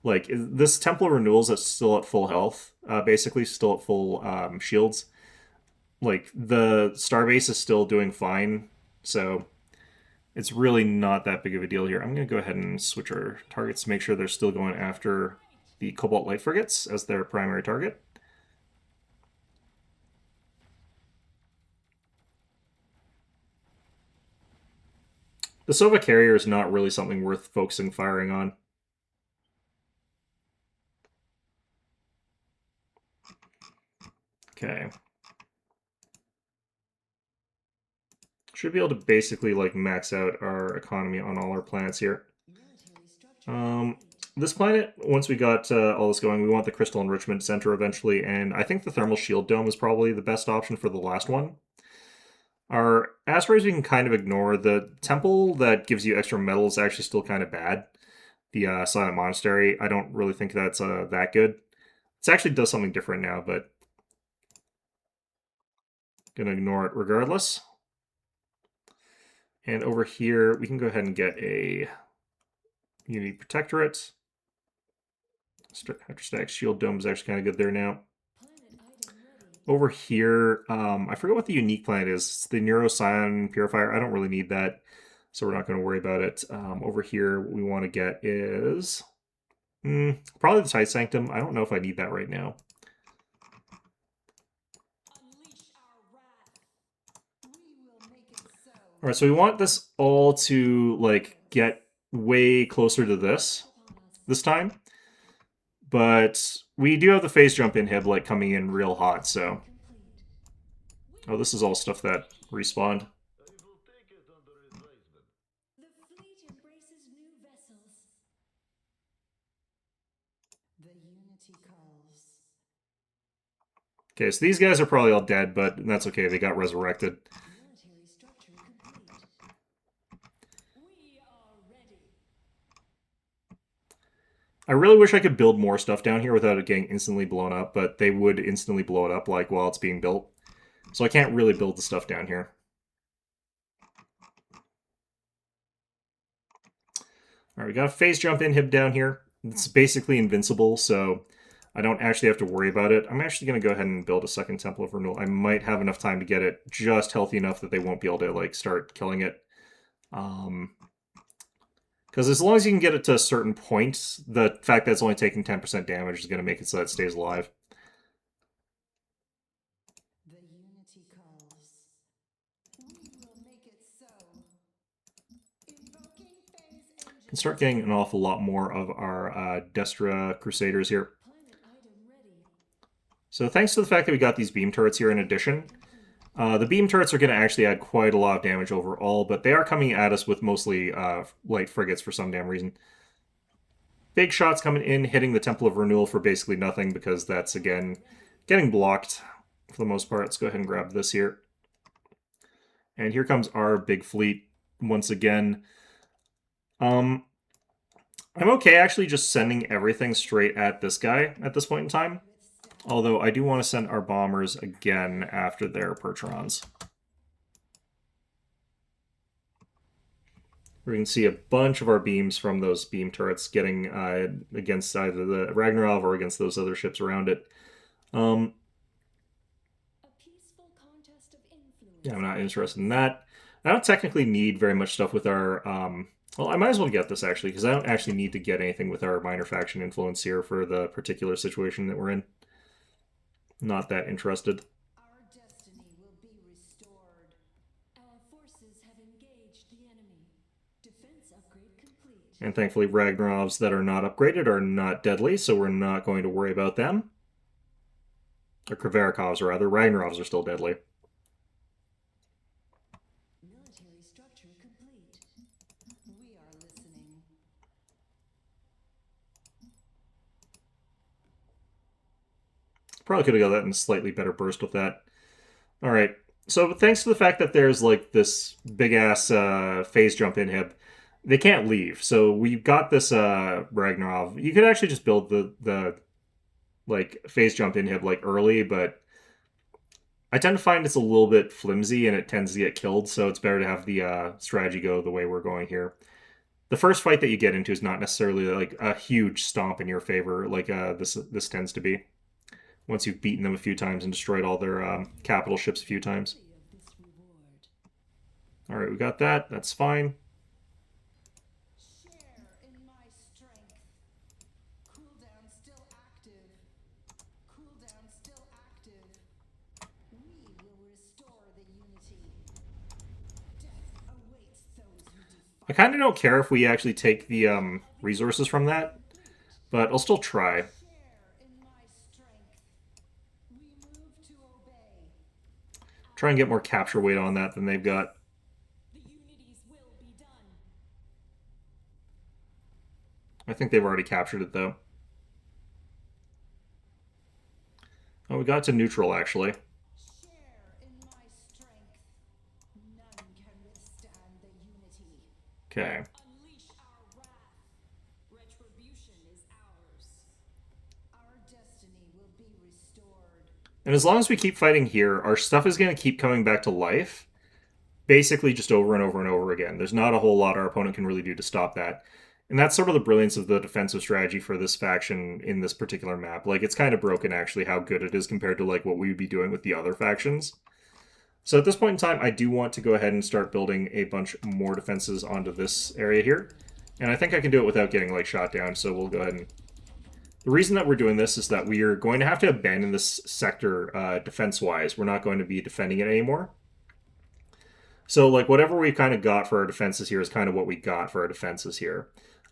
like this Temple of Renewals that's still at full health, basically still at full shields. Like the Starbase is still doing fine, so it's really not that big of a deal here. I'm going to go ahead and switch our targets to make sure they're still going after the Cobalt Light Frigates as their primary target. The Sova Carrier is not really something worth focusing firing on. Okay. Should be able to basically like max out our economy on all our planets here. Military structure. This planet, once we got all this going, we want the Crystal Enrichment Center eventually, and I think the Thermal Shield Dome is probably the best option for the last one. Our asteroids we can kind of ignore. The temple that gives you extra metal is actually still kind of bad. The Silent Monastery, I don't really think that's that good. It actually does something different now, but gonna ignore it regardless. And over here, we can go ahead and get a Unity Protectorate. Hydrostatic Shield Dome is actually kind of good there now. Planet item ready. Over here, I forget what the unique planet is. It's the Neuroscion Purifier. I don't really need that, so we're not going to worry about it. Over here, what we want to get is probably the Tide Sanctum. I don't know if I need that right now. Unleash our wrath. All right, so we want this all to like get way closer to this time, but we do have the phase jump inhib like coming in real hot. So, oh, this is all stuff that respawned. The fleet embraces new vessels. The Unity calls. Okay, so these guys are probably all dead, but that's okay. They got resurrected. Military structure complete. We are ready. I really wish I could build more stuff down here without it getting instantly blown up, but they would instantly blow it up like while it's being built. So I can't really build the stuff down here. Alright, we got a phase jump inhib down here. It's basically invincible, so I don't actually have to worry about it. I'm actually going to go ahead and build a second Temple of Renewal. I might have enough time to get it just healthy enough that they won't be able to like start killing it. Because as long as you can get it to a certain point, the fact that it's only taking 10% damage is going to make it so that it stays alive. The Unity calls. We will make it so. Invoking phase engine. Can start getting an awful lot more of our Destra Crusaders here. Planet item ready. So thanks to the fact that we got these beam turrets here in addition, the beam turrets are going to actually add quite a lot of damage overall, but they are coming at us with mostly light frigates for some damn reason. Big shots coming in, hitting the Temple of Renewal for basically nothing because that's, again, getting blocked for the most part. Let's go ahead and grab this here. And here comes our big fleet once again. I'm okay actually just sending everything straight at this guy at this point in time. Although I do want to send our bombers again after their Percherons. We can see a bunch of our beams from those beam turrets getting against either the Ragnarov or against those other ships around it. A peaceful contest of influence. Yeah, I'm not interested in that. I don't technically need very much stuff with our... well, I might as well get this, actually, because I don't actually need to get anything with our minor faction influence here for the particular situation that we're in. Not that interested. Our destiny will be restored. Our forces have engaged the enemy. Defense upgrade complete. And thankfully, Ragnarovs that are not upgraded are not deadly, so we're not going to worry about them. Or Kriverikovs, rather. Ragnarovs are still deadly. Military structure complete. We are listening. Probably could have got that in a slightly better burst with that. Alright, so thanks to the fact that there's like this big-ass phase jump inhib, they can't leave. So we've got this Ragnarov. You could actually just build the like phase jump inhib like early, but I tend to find it's a little bit flimsy and it tends to get killed, so it's better to have the strategy go the way we're going here. The first fight that you get into is not necessarily like a huge stomp in your favor, like this tends to be. Once you've beaten them a few times and destroyed all their capital ships a few times. Of this reward. Alright, we got that. That's fine. Share in my strength. Cooldown still active. Cooldown still active. We will restore the unity. Death awaits those who defy. I kind of don't care if we actually take the resources from that, but I'll still try. Share in my strength. We move to obey. Try and get more capture weight on that than they've got. The unities will be done. I think they've already captured it, though. Oh, we got to neutral, actually. Share in my strength. None can withstand the unity. Okay. Unleash our wrath. Retribution is ours. Our destiny will be restored. And as long as we keep fighting here, our stuff is going to keep coming back to life. Basically just over and over and over again. There's not a whole lot our opponent can really do to stop that. And that's sort of the brilliance of the defensive strategy for this faction in this particular map. Like, it's kind of broken, actually, how good it is compared to, like, what we would be doing with the other factions. So at this point in time, I do want to go ahead and start building a bunch more defenses onto this area here. And I think I can do it without getting, like, shot down, so we'll go ahead and... The reason that we're doing this is that we are going to have to abandon this sector defense-wise. We're not going to be defending it anymore. So, like, whatever we kind of got for our defenses here is kind of what we got for our defenses here.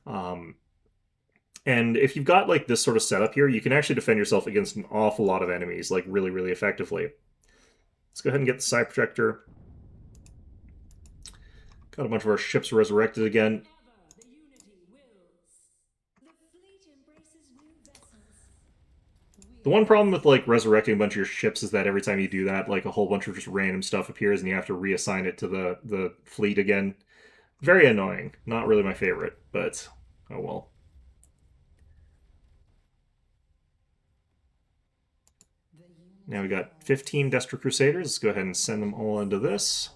And if you've got, like, this sort of setup here, you can actually defend yourself against an awful lot of enemies, like, really, really effectively. Let's go ahead and get the Psi Projector. Got a bunch of our ships resurrected again. Ever the unity wills. The fleet embraces new vessels. The one problem with, like, resurrecting a bunch of your ships is that every time you do that, like, a whole bunch of just random stuff appears and you have to reassign it to the fleet again. Very annoying. Not really my favorite, but oh well. Now we got 15 Destro Crusaders. Let's go ahead and send them all into this.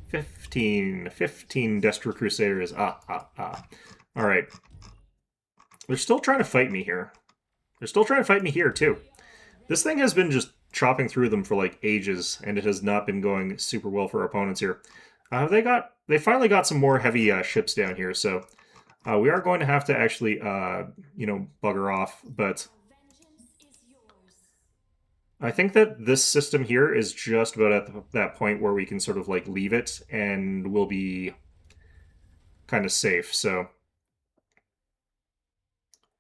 15 Destro Crusaders. All right. They're still trying to fight me here. They're still trying to fight me here, too. This thing has been just chopping through them for, like, ages, and it has not been going super well for our opponents here. They finally got some more heavy ships down here, so we are going to have to actually, bugger off, but Vengeance is yours. I think that this system here is just about at that point where we can sort of, like, leave it, and we'll be kind of safe, so...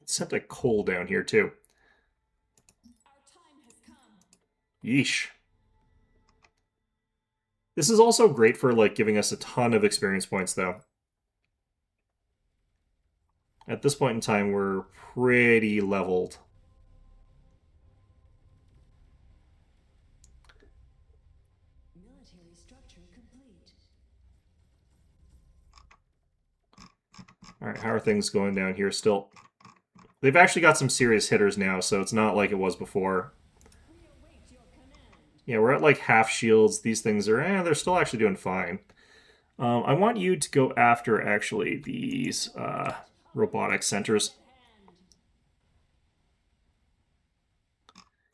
Sent a coal down here, too. Our time has come. Yeesh. This is also great for, like, giving us a ton of experience points, though. At this point in time, we're pretty leveled. Military structure complete. Alright, how are things going down here still? They've actually got some serious hitters now, so it's not like it was before. We await your command. Yeah, we're at like half shields. These things are, they're still actually doing fine. I want you to go after, actually, these robotic centers.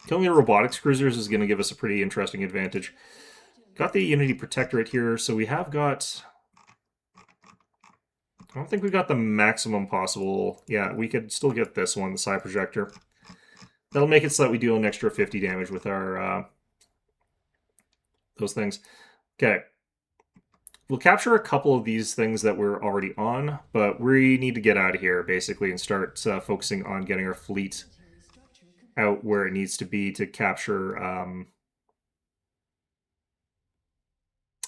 Killing the robotics cruisers is going to give us a pretty interesting advantage. Got the Unity Protectorate here, so we have got... I don't think we got the maximum possible. Yeah, we could still get this one, the Psi Projector. That'll make it so that we deal an extra 50 damage with our those things. Okay. We'll capture a couple of these things that we're already on, but we need to get out of here, basically, and start focusing on getting our fleet out where it needs to be to capture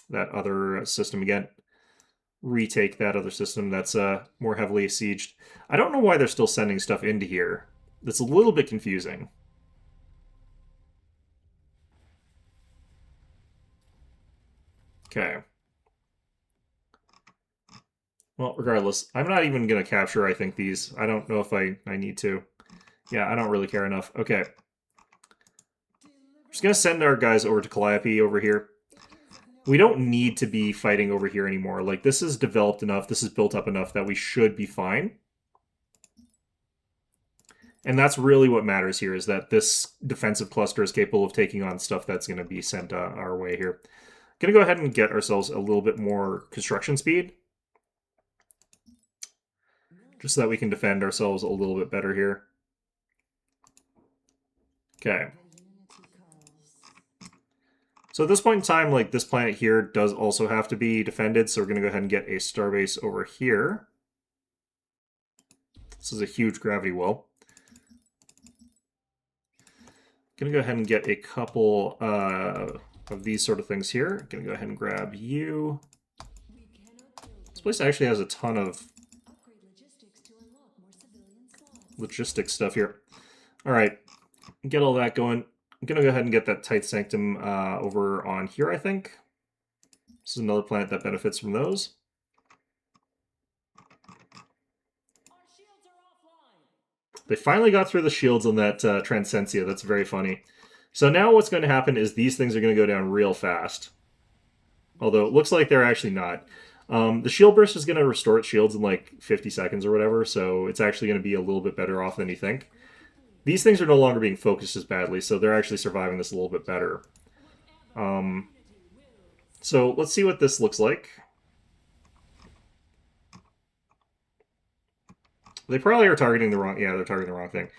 that other system again. Retake that other system that's more heavily sieged. I don't know why they're still sending stuff into here. That's a little bit confusing. Okay. Well, regardless, I'm not even going to capture, I think, these. I don't know if I need to. Yeah, I don't really care enough. Okay. I'm just going to send our guys over to Calliope over here. We don't need to be fighting over here anymore. Like, this is developed enough, this is built up enough that we should be fine. And that's really what matters here, is that this defensive cluster is capable of taking on stuff that's going to be sent our way here. Going to go ahead and get ourselves a little bit more construction speed. Just so that we can defend ourselves a little bit better here. Okay. So at this point in time, like, this planet here does also have to be defended, so we're going to go ahead and get a starbase over here. This is a huge gravity well. Going to go ahead and get a couple of these sort of things here. Going to go ahead and grab you. This place actually has a ton of logistics stuff here. All right, get all that going. I'm going to go ahead and get that Tithe Sanctum over on here, I think. This is another planet that benefits from those. They finally got through the shields on that Transcensia. That's very funny. So now what's going to happen is these things are going to go down real fast. Although it looks like they're actually not. The shield burst is going to restore its shields in like 50 seconds or whatever, so it's actually going to be a little bit better off than you think. These things are no longer being focused as badly, so they're actually surviving this a little bit better. So let's see what this looks like. They probably are targeting the wrong... Yeah, they're targeting the wrong thing.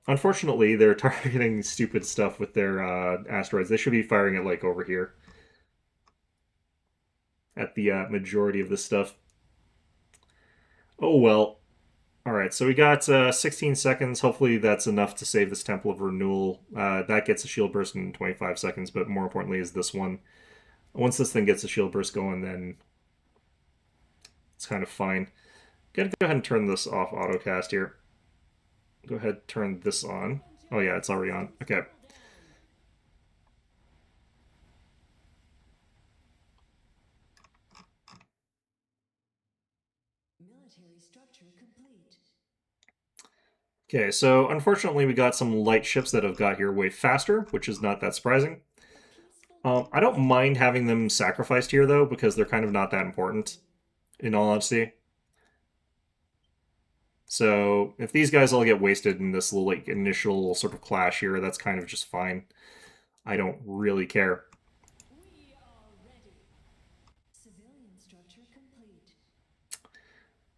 Unfortunately, they're targeting stupid stuff with their asteroids. They should be firing it, like, over here. at the majority of this stuff. Oh well. Alright, so we got 16 seconds. Hopefully that's enough to save this Temple of Renewal. That gets a shield burst in 25 seconds, but more importantly is this one. Once this thing gets a shield burst going, then it's kind of fine. Gotta go ahead and turn this off autocast here. Go ahead, turn this on. Oh yeah, it's already on. Okay. Military structure complete. Okay, so unfortunately we got some light ships that have got here way faster, which is not that surprising. I don't mind having them sacrificed here, though, because they're kind of not that important, in all honesty. So if these guys all get wasted in this little like initial sort of clash here, that's kind of just fine. I don't really care. We are ready. Civilian structure complete.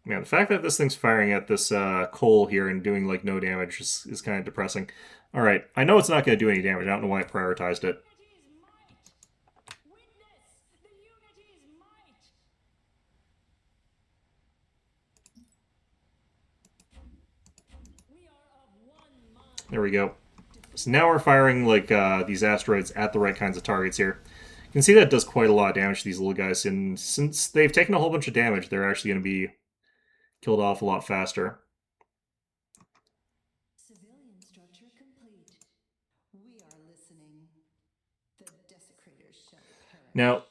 Man, the fact that this thing's firing at this coal here and doing like no damage is kind of depressing. All right, I know it's not going to do any damage. I don't know why I prioritized it. Unity's might. Witness the unity's might. We are of one mind. There we go. So now we're firing like these asteroids at the right kinds of targets here. You can see that does quite a lot of damage to these little guys, and since they've taken a whole bunch of damage, they're actually going to be killed off a lot faster. Civilian structure complete. We are listening. The desecrators shall perish. Now,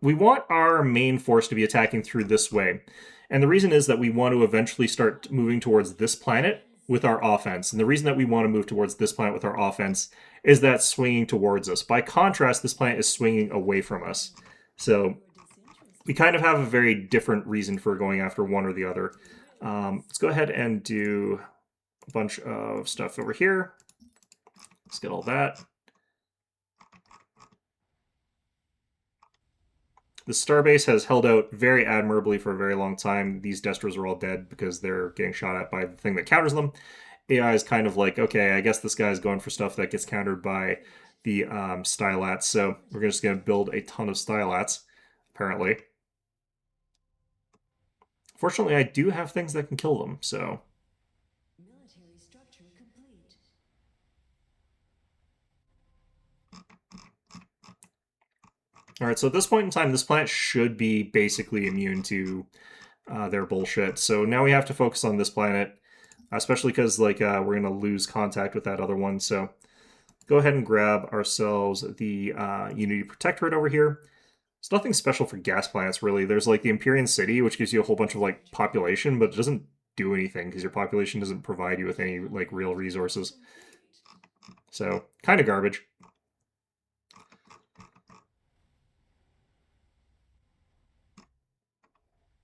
we want our main force to be attacking through this way, and the reason is that we want to eventually start moving towards this planet with our offense. And the reason that we want to move towards this planet with our offense is that swinging towards us. By contrast, this planet is swinging away from us. So we kind of have a very different reason for going after one or the other. Let's go ahead and do a bunch of stuff over here. Let's get all that. The starbase has held out very admirably for a very long time. These Destros are all dead because they're getting shot at by the thing that counters them. AI is kind of like, okay, I guess this guy's going for stuff that gets countered by the Stylats, so we're just going to build a ton of Stylats, apparently. Fortunately, I do have things that can kill them, so... Military structure complete. Alright, so at this point in time, this planet should be basically immune to their bullshit. So now we have to focus on this planet, especially because like we're going to lose contact with that other one. So go ahead and grab ourselves the Unity Protectorate over here. There's nothing special for gas planets, really. There's like the Empyrean City, which gives you a whole bunch of like population, but it doesn't do anything because your population doesn't provide you with any like real resources. So kind of garbage.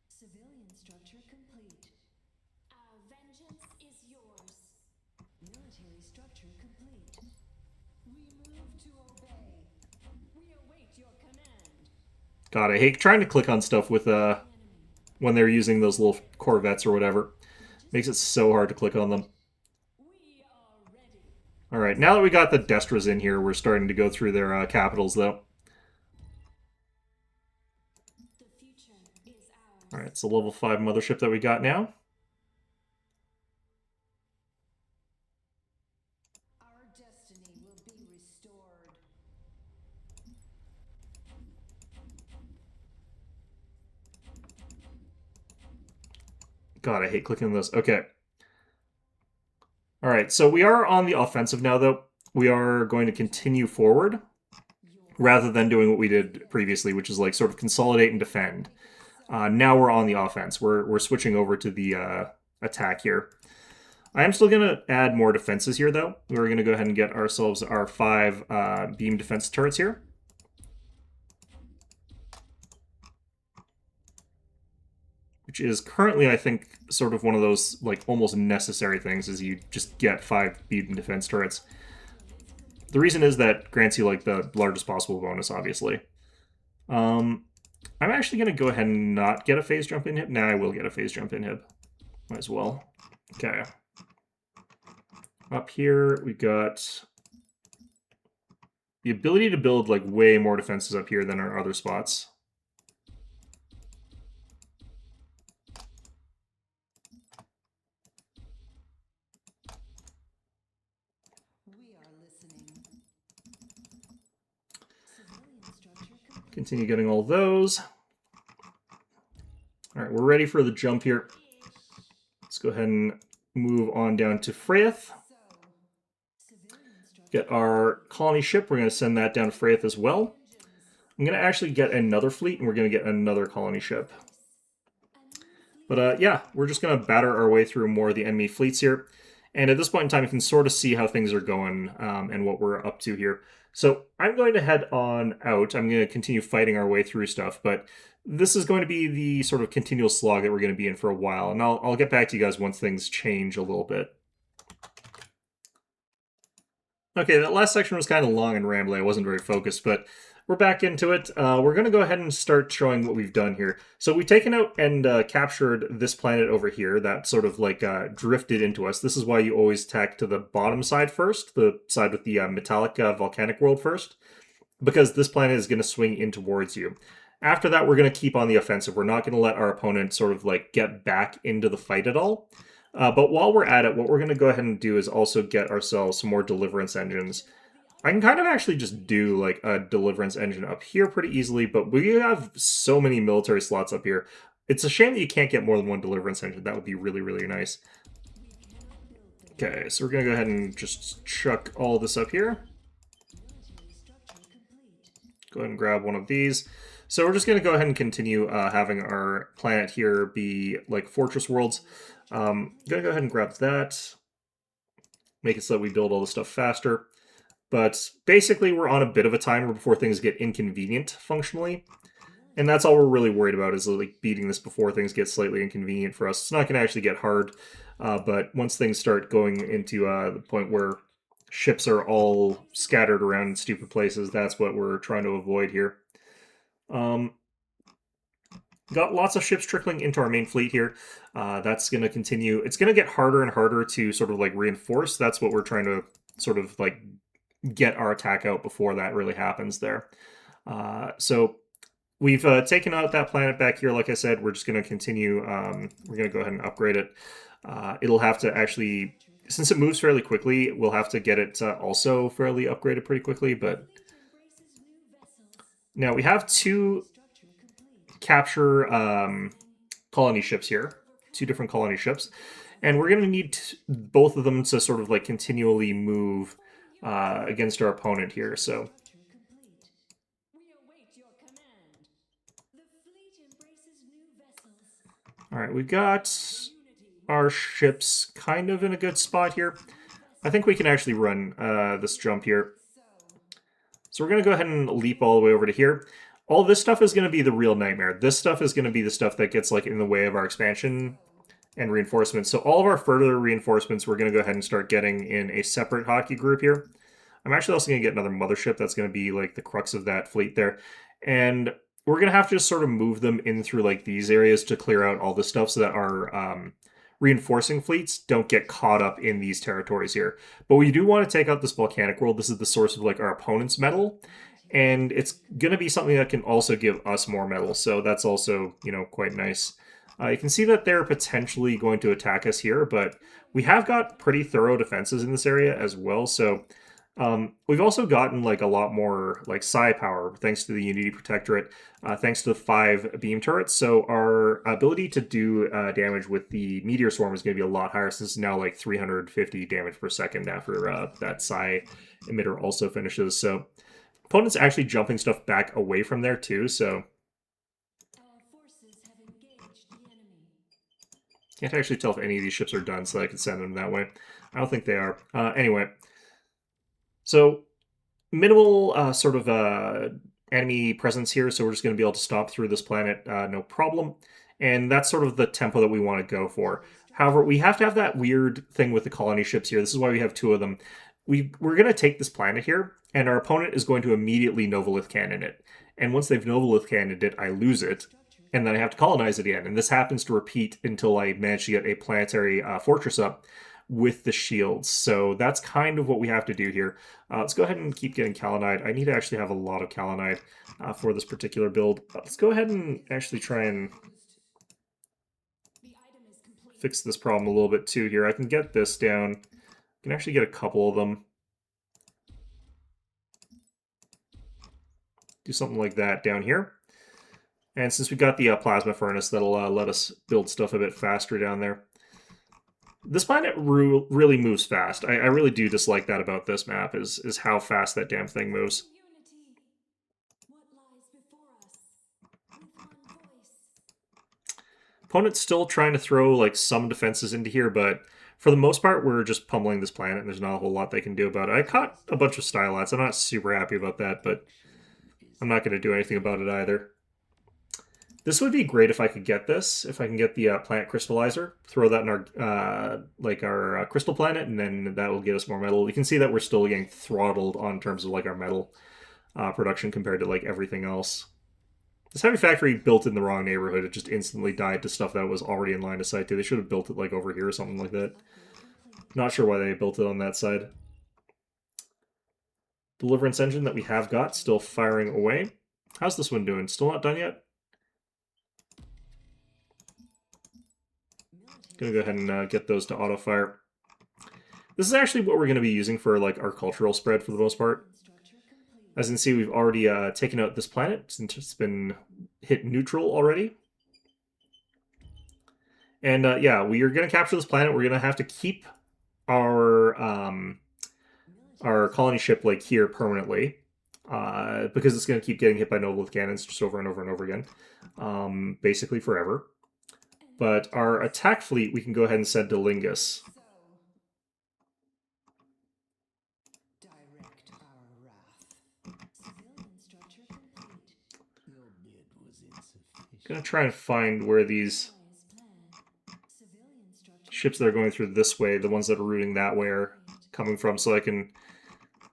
Civilian structure complete. Vengeance is yours. Military structure complete. We move to obey. We await your command. God, I hate trying to click on stuff with when they're using those little Corvettes or whatever. Makes it so hard to click on them. We are ready. Alright, now that we got the Destras in here, we're starting to go through their capitals, though. The future is ours. Alright, it's a level 5 mothership that we got now. Our destiny will be restored. God, I hate clicking on this. Okay. Alright, so we are on the offensive now, though. We are going to continue forward, rather than doing what we did previously, which is like sort of consolidate and defend. Now we're on the offense. We're switching over to the attack here. I am still going to add more defenses here, though. We're going to go ahead and get ourselves our 5 beam defense turrets here. Which is currently, I think, sort of one of those like almost necessary things is you just get 5 beam defense turrets. The reason is that grants you like the largest possible bonus, obviously. I'm actually going to go ahead and not get a phase jump inhib. Nah, I will get a phase jump inhib. Might as well. Okay. Up here, we got the ability to build like way more defenses up here than our other spots. Continue getting all those. All right, we're ready for the jump here. Let's go ahead and move on down to Freyth. Get our colony ship. We're going to send that down to Freyth as well. I'm going to actually get another fleet, and we're going to get another colony ship. But yeah, we're just going to batter our way through more of the enemy fleets here. And at this point in time, you can sort of see how things are going and what we're up to here. So I'm going to head on out. I'm going to continue fighting our way through stuff, but this is going to be the sort of continual slog that we're going to be in for a while. And I'll get back to you guys once things change a little bit. Okay, that last section was kind of long and rambly. I wasn't very focused, but we're back into it. We're going to go ahead and start showing what we've done here. So we've taken out and captured this planet over here that sort of like drifted into us. This is why you always attack to the bottom side first, the side with the metallic volcanic world first, because this planet is going to swing in towards you. After that, we're going to keep on the offensive. We're not going to let our opponent sort of like get back into the fight at all. But while we're at it, what we're going to go ahead and do is also get ourselves some more deliverance engines. I can kind of actually just do like a deliverance engine up here pretty easily, but we have so many military slots up here. It's a shame that you can't get more than one deliverance engine. That would be really, really nice. Okay, so we're going to go ahead and just chuck all this up here. Go ahead and grab one of these. So we're just going to go ahead and continue having our planet here be like fortress worlds. I'm going to go ahead and grab that. Make it so that we build all this stuff faster. But basically, we're on a bit of a timer before things get inconvenient functionally. And that's all we're really worried about, is like beating this before things get slightly inconvenient for us. It's not going to actually get hard, but once things start going into the point where ships are all scattered around stupid places, that's what we're trying to avoid here. Got lots of ships trickling into our main fleet here. That's going to continue. It's going to get harder and harder to sort of like reinforce. That's what we're trying to sort of like get our attack out before that really happens there. So we've taken out that planet back here. Like I said, we're just going to continue. We're going to go ahead and upgrade it. It'll have to actually, since it moves fairly quickly, we'll have to get it also fairly upgraded pretty quickly. But now we have two capture colony ships here, two different colony ships, and we're going to need both of them to sort of like continually move against our opponent here. So all right, we've got our ships kind of in a good spot here. I think we can actually run this jump here. So we're going to go ahead and leap all the way over to here. All this stuff is going to be the real nightmare. This stuff is going to be the stuff that gets like in the way of our expansion and reinforcements. So all of our further reinforcements, we're going to go ahead and start getting in a separate hotkey group here. I'm actually also going to get another mothership. That's going to be like the crux of that fleet there. And we're going to have to just sort of move them in through like these areas to clear out all this stuff so that our reinforcing fleets don't get caught up in these territories here. But we do want to take out this volcanic world. This is the source of like our opponent's metal. And it's going to be something that can also give us more metal. So that's also, you know, quite nice. You can see that they're potentially going to attack us here, but we have got pretty thorough defenses in this area as well. So we've also gotten like a lot more like psi power thanks to the Unity Protectorate, thanks to the 5 beam turrets. So our ability to do damage with the meteor swarm is going to be a lot higher, since it's now like 350 damage per second after that psi emitter also finishes. So opponent's actually jumping stuff back away from there too, so can't actually tell if any of these ships are done, so I can send them that way. I don't think they are. Anyway, so minimal sort of enemy presence here, so we're just going to be able to stomp through this planet no problem, and that's sort of the tempo that we want to go for. However, we have to have that weird thing with the colony ships here. This is why we have 2 of them. We're going to take this planet here, and our opponent is going to immediately Novolith cannon it. And once they've Novolith cannoned it, I lose it, and then I have to colonize it again. And this happens to repeat until I manage to get a planetary fortress up with the shields. So that's kind of what we have to do here. Let's go ahead and keep getting Kalinite. I need to actually have a lot of Kalinite for this particular build. Let's go ahead and actually try and fix this problem a little bit too here. I can get this down. I can actually get a couple of them. Do something like that down here. And since we got the plasma furnace, that'll let us build stuff a bit faster down there. This planet really moves fast. I really do dislike that about this map, is how fast that damn thing moves. Unity. What lies before us? With one voice. Opponent's still trying to throw like some defenses into here, but for the most part, we're just pummeling this planet, and there's not a whole lot they can do about it. I caught a bunch of stylots. I'm not super happy about that, but I'm not going to do anything about it either. This would be great if I could get this. If I can get the plant crystallizer, throw that in our crystal planet, and then that will get us more metal. You can see that we're still getting throttled on terms of like our metal production compared to like everything else. This heavy factory built in the wrong neighborhood. It just instantly died to stuff that was already in line of sight to. They should have built it like over here or something like that. Not sure why they built it on that side. Deliverance engine that we have got still firing away. How's this one doing? Still not done yet? Gonna go ahead and get those to auto fire. This is actually what we're going to be using for like our cultural spread for the most part. As you can see, we've already taken out this planet since it's been hit neutral already. And yeah, we are going to capture this planet. We're going to have to keep our colony ship like here permanently, because it's going to keep getting hit by Noblith cannons just over and over and over again, basically forever. But our attack fleet we can go ahead and send to Lingus. Direct our wrath. Civilian structure complete. Your bid was insufficient. Gonna try and find where these Civilian structure. ships that are going through this way, the ones that are routing that way, are coming from, so I can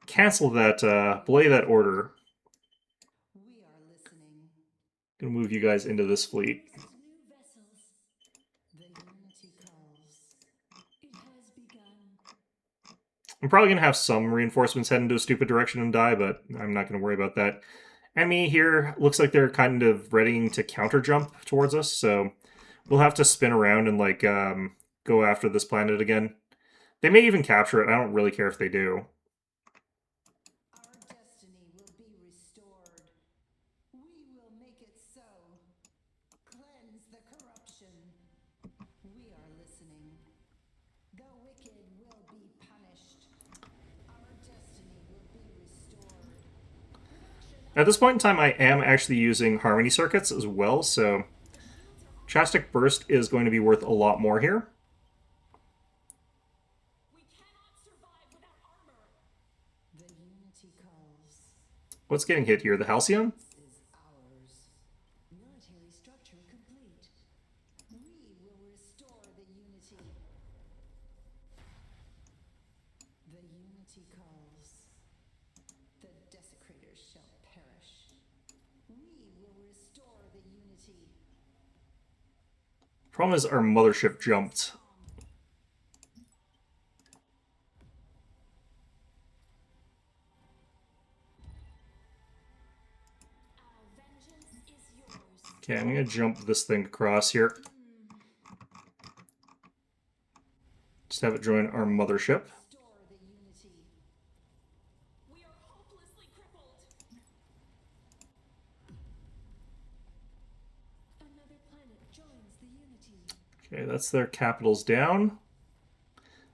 cancel that, belay that order. We are listening. Gonna move you guys into this fleet. New vessels. The Unity calls. It has begun. I'm probably gonna have some reinforcements head into a stupid direction and die, but I'm not gonna worry about that. Enemy here looks like they're kind of readying to counter jump towards us, so we'll have to spin around and like go after this planet again. They may even capture it. I don't really care if they do. Our destiny will be restored. We will make it so. Cleanse the corruption. We are listening. The wicked will be punished. Our destiny will be restored. At this point in time, I am actually using harmony circuits as well, so Chastic Burst is going to be worth a lot more here. We cannot survive without armor. The Unity calls. What's getting hit here? The Halcyon? Is ours. Military structure complete. We will restore the Unity. The Unity calls. The desecrators shall perish. We will restore the Unity. Problem is our mothership jumped. Our vengeance is yours. Okay, I'm gonna jump this thing across here. Just have it join our mothership. Restore the Unity. We are hopelessly crippled. Another planet joins the Unity. Okay, that's their capitals down.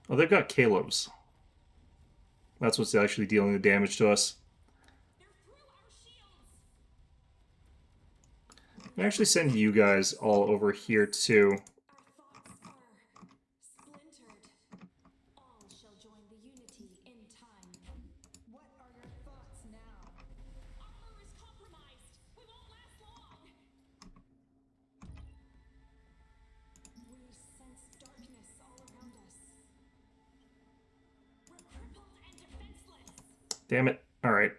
Oh, they've got Caleb's. That's what's actually dealing the damage to us. They're through our shields. I actually send you guys all over here too. Our thoughts are splintered. All shall join the Unity in time. What are your thoughts now? Armor is compromised. We won't last long. We sense darkness all around us. We're crippled and defenseless. Damn it. Alright.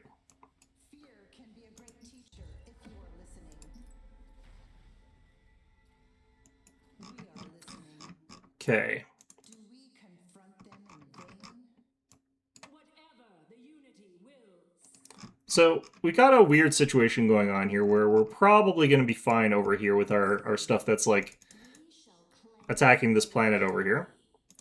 Fear can be a great teacher if you are listening. We are listening. Okay. Do we confront them in vain? Whatever the Unity wills. So, we got a weird situation going on here where we're probably going to be fine over here with our stuff that's like We shall cleanse. attacking this planet over here.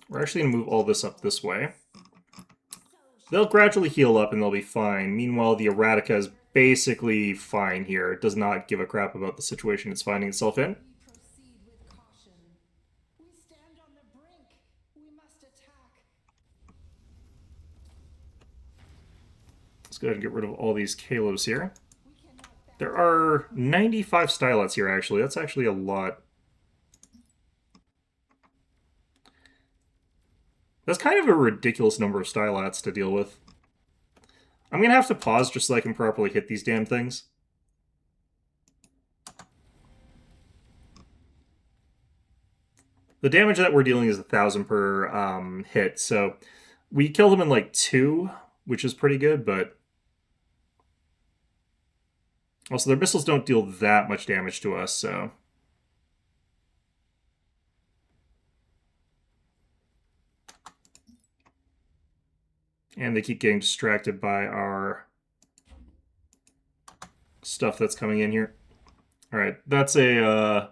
We're actually going to move all this up this way. So They'll gradually heal up and they'll be fine. Meanwhile, the Erratica is basically fine here. It does not give a crap about the situation it's finding itself in. We proceed with caution. We stand on the brink. We must attack. Let's go ahead and get rid of all these Kalos here. We cannot back. There are 95 Stylets here, actually. That's actually a lot. That's kind of a ridiculous number of Stylats to deal with. I'm going to have to pause just so I can properly hit these damn things. The damage that we're dealing is 1,000 per hit, so we killed them in like 2, which is pretty good, but... Also, their missiles don't deal that much damage to us, so... And they keep getting distracted by our stuff that's coming in here. Alright, that's a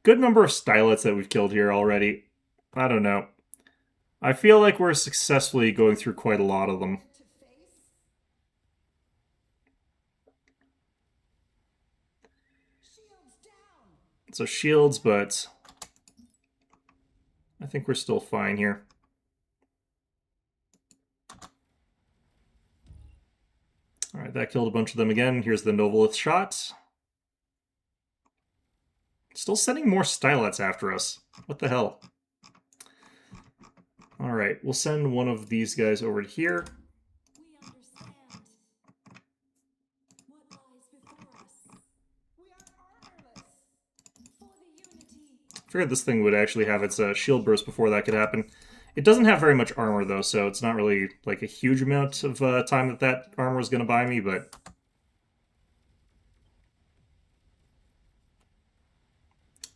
good number of Stylets that we've killed here already. I don't know. I feel like we're successfully going through quite a lot of them. To face. Shields down. So shields, but I think we're still fine here. Alright, that killed a bunch of them again. Here's the Novelith shot. Still sending more Stylets after us. What the hell? Alright, we'll send one of these guys over to here. We understand. What lies before us? We are armorless. For the unity. Figured this thing would actually have its shield burst before that could happen. It doesn't have very much armor, though, so it's not really like a huge amount of time that that armor is going to buy me, but...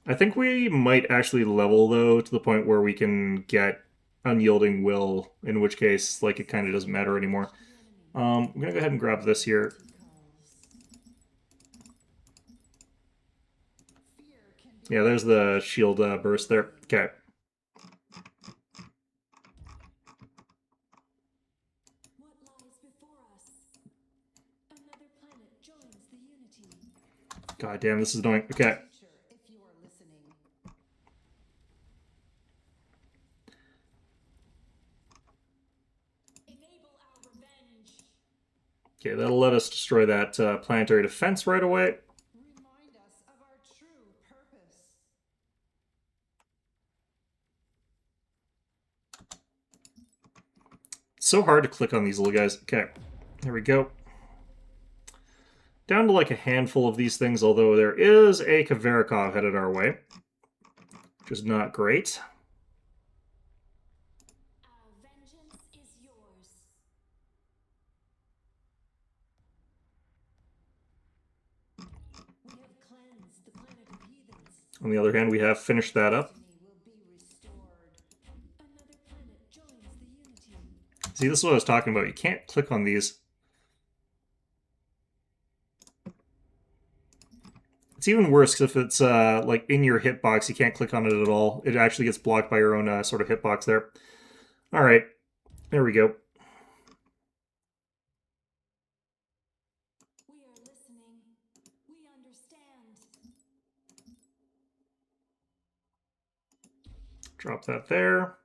I think we might actually level, though, to the point where we can get Unyielding Will, in which case, like, it kind of doesn't matter anymore. I'm going to go ahead and grab this here. Fear can be Yeah, there's the shield burst there. Okay. What lies before us? Another planet joins the unity. God damn, this is annoying. Okay. future if you are listening. Enable our revenge. Okay, that'll let us destroy that planetary defense right away. Remind us of our true purpose. It's so hard to click on these little guys. Okay, there we go. Down to like a handful of these things, although there is a Kavarikov headed our way, which is not great. Our vengeance is yours. We have cleansed the planet of heathens. On the other hand, we have finished that up. Destiny will be restored. Another planet joins the unity. See, this is what I was talking about. You can't click on these. It's even worse because if it's like in your hitbox, you can't click on it at all. It actually gets blocked by your own sort of hitbox there. All right, there we go. We are listening. We understand. Drop that there.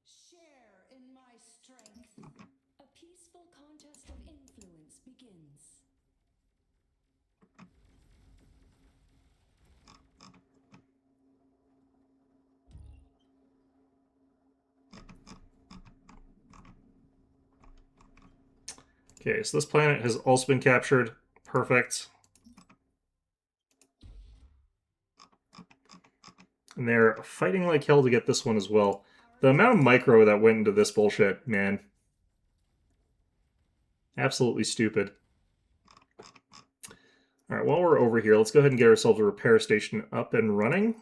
Share in my strength. A peaceful contest of influence begins. Okay, so this planet has also been captured. Perfect. And they're fighting like hell to get this one as well. The amount of micro that went into this bullshit, man. Absolutely stupid. Alright, while we're over here, let's go ahead and get ourselves a repair station up and running.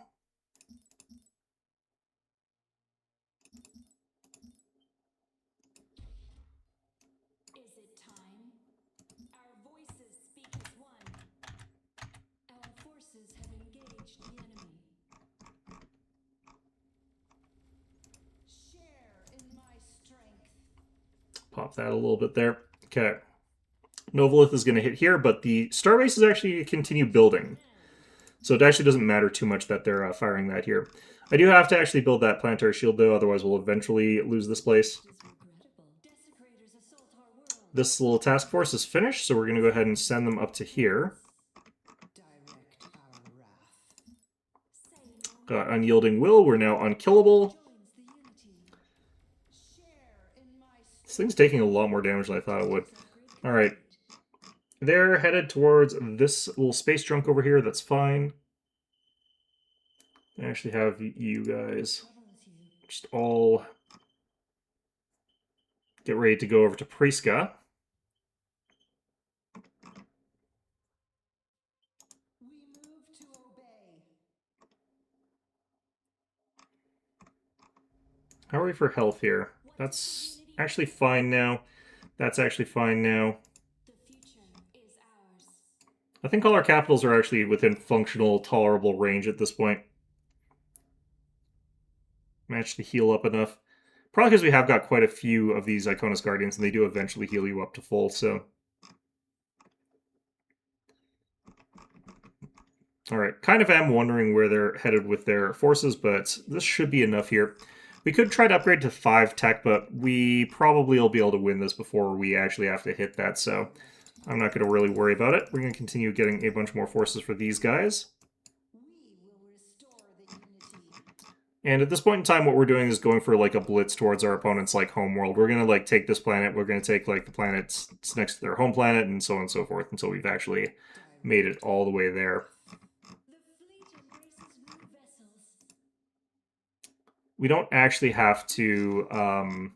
Is it time? Our voices speak as one. Our forces have engaged the enemy. Share in my strength. Pop that a little bit there. Okay. Novolith is going to hit here, but the starbase is actually going to continue building. So it actually doesn't matter too much that they're firing that here. I do have to actually build that planetary shield, though, otherwise we'll eventually lose this place. This little task force is finished, so we're going to go ahead and send them up to here. Got Unyielding Will, we're now unkillable. This thing's taking a lot more damage than I thought it would. Alright. They're headed towards this little space junk over here, that's fine. I actually have you guys just all get ready to go over to Priska. We move to obey. How are we for health here? That's actually fine now. That's actually fine now. I think all our capitals are actually within functional, tolerable range at this point. Managed to heal up enough. Probably because we have got quite a few of these Iconis Guardians, and they do eventually heal you up to full, so... Alright, kind of am wondering where they're headed with their forces, but this should be enough here. We could try to upgrade to 5 tech, but we probably will be able to win this before we actually have to hit that, so I'm not going to really worry about it. We're going to continue getting a bunch more forces for these guys. And at this point in time, what we're doing is going for, like, a blitz towards our opponent's, like, homeworld. We're going to, like, take this planet, we're going to take, like, the planets next to their home planet, and so on and so forth, until we've actually made it all the way there. We don't actually have to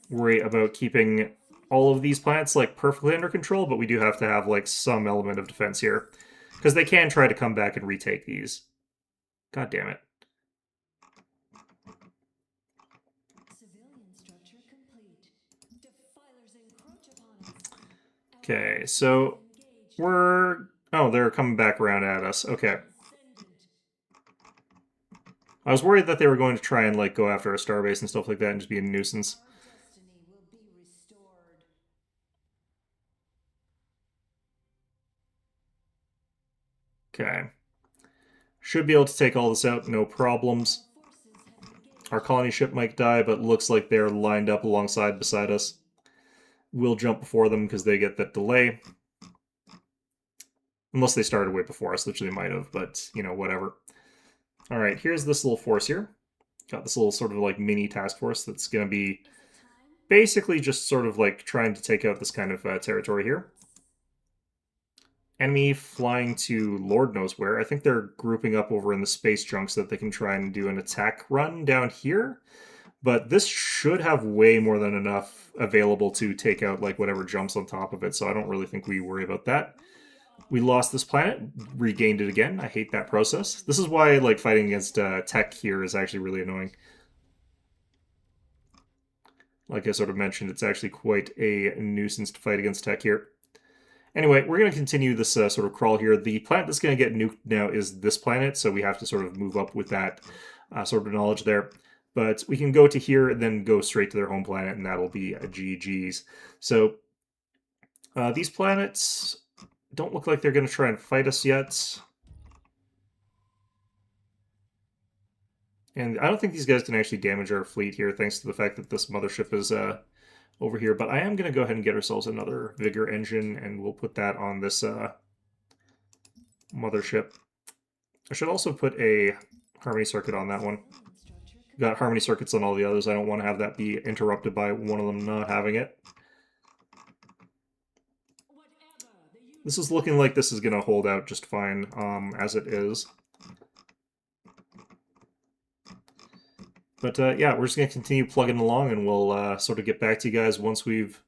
worry about keeping all of these planets, like, perfectly under control, but we do have to have, like, some element of defense here. Because they can try to come back and retake these. God damn it. Okay, so we're... Oh, they're coming back around at us. Okay. I was worried that they were going to try and, like, go after a starbase and stuff like that and just be a nuisance. Okay. Should be able to take all this out, no problems. Our colony ship might die, but looks like they're lined up alongside beside us. We'll jump before them because they get that delay. Unless they started way before us, which they might have, but, you know, whatever. Alright, here's this little force here. Got this little sort of, like, mini task force that's going to be basically just sort of, like, trying to take out this kind of territory here. Enemy flying to Lord knows where. I think they're grouping up over in the space junk so that they can try and do an attack run down here. But this should have way more than enough available to take out, like, whatever jumps on top of it, so I don't really think we worry about that. We lost this planet, regained it again. I hate that process. This is why, like, fighting against tech here is actually really annoying. Like I sort of mentioned, it's actually quite a nuisance to fight against tech here. Anyway, we're going to continue this sort of crawl here. The planet that's going to get nuked now is this planet, so we have to sort of move up with that sort of knowledge there. But we can go to here and then go straight to their home planet, and that'll be a GG's. So these planets don't look like they're going to try and fight us yet. And I don't think these guys can actually damage our fleet here, thanks to the fact that this mothership is over here. But I am going to go ahead and get ourselves another Vigor engine, and we'll put that on this mothership. I should also put a Harmony circuit on that one. Got Harmony circuits on all the others. I don't want to have that be interrupted by one of them not having it. This is looking like this is going to hold out just fine as it is. But yeah, we're just going to continue plugging along, and we'll sort of get back to you guys once we've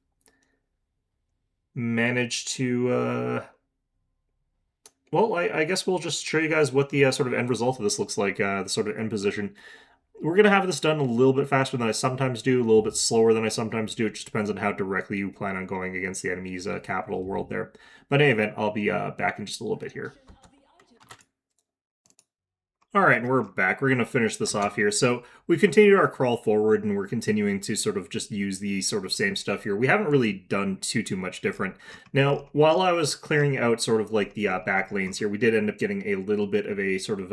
managed to... Well, I guess we'll just show you guys what the sort of end result of this looks like, the sort of end position. We're going to have this done a little bit faster than I sometimes do, a little bit slower than I sometimes do. It just depends on how directly you plan on going against the enemy's capital world there. But in any event, I'll be back in just a little bit here. All right, and we're back. We're going to finish this off here. So we've continued our crawl forward, and we're continuing to sort of just use the sort of same stuff here. We haven't really done too much different. Now, while I was clearing out sort of like the back lanes here, we did end up getting a little bit of a sort of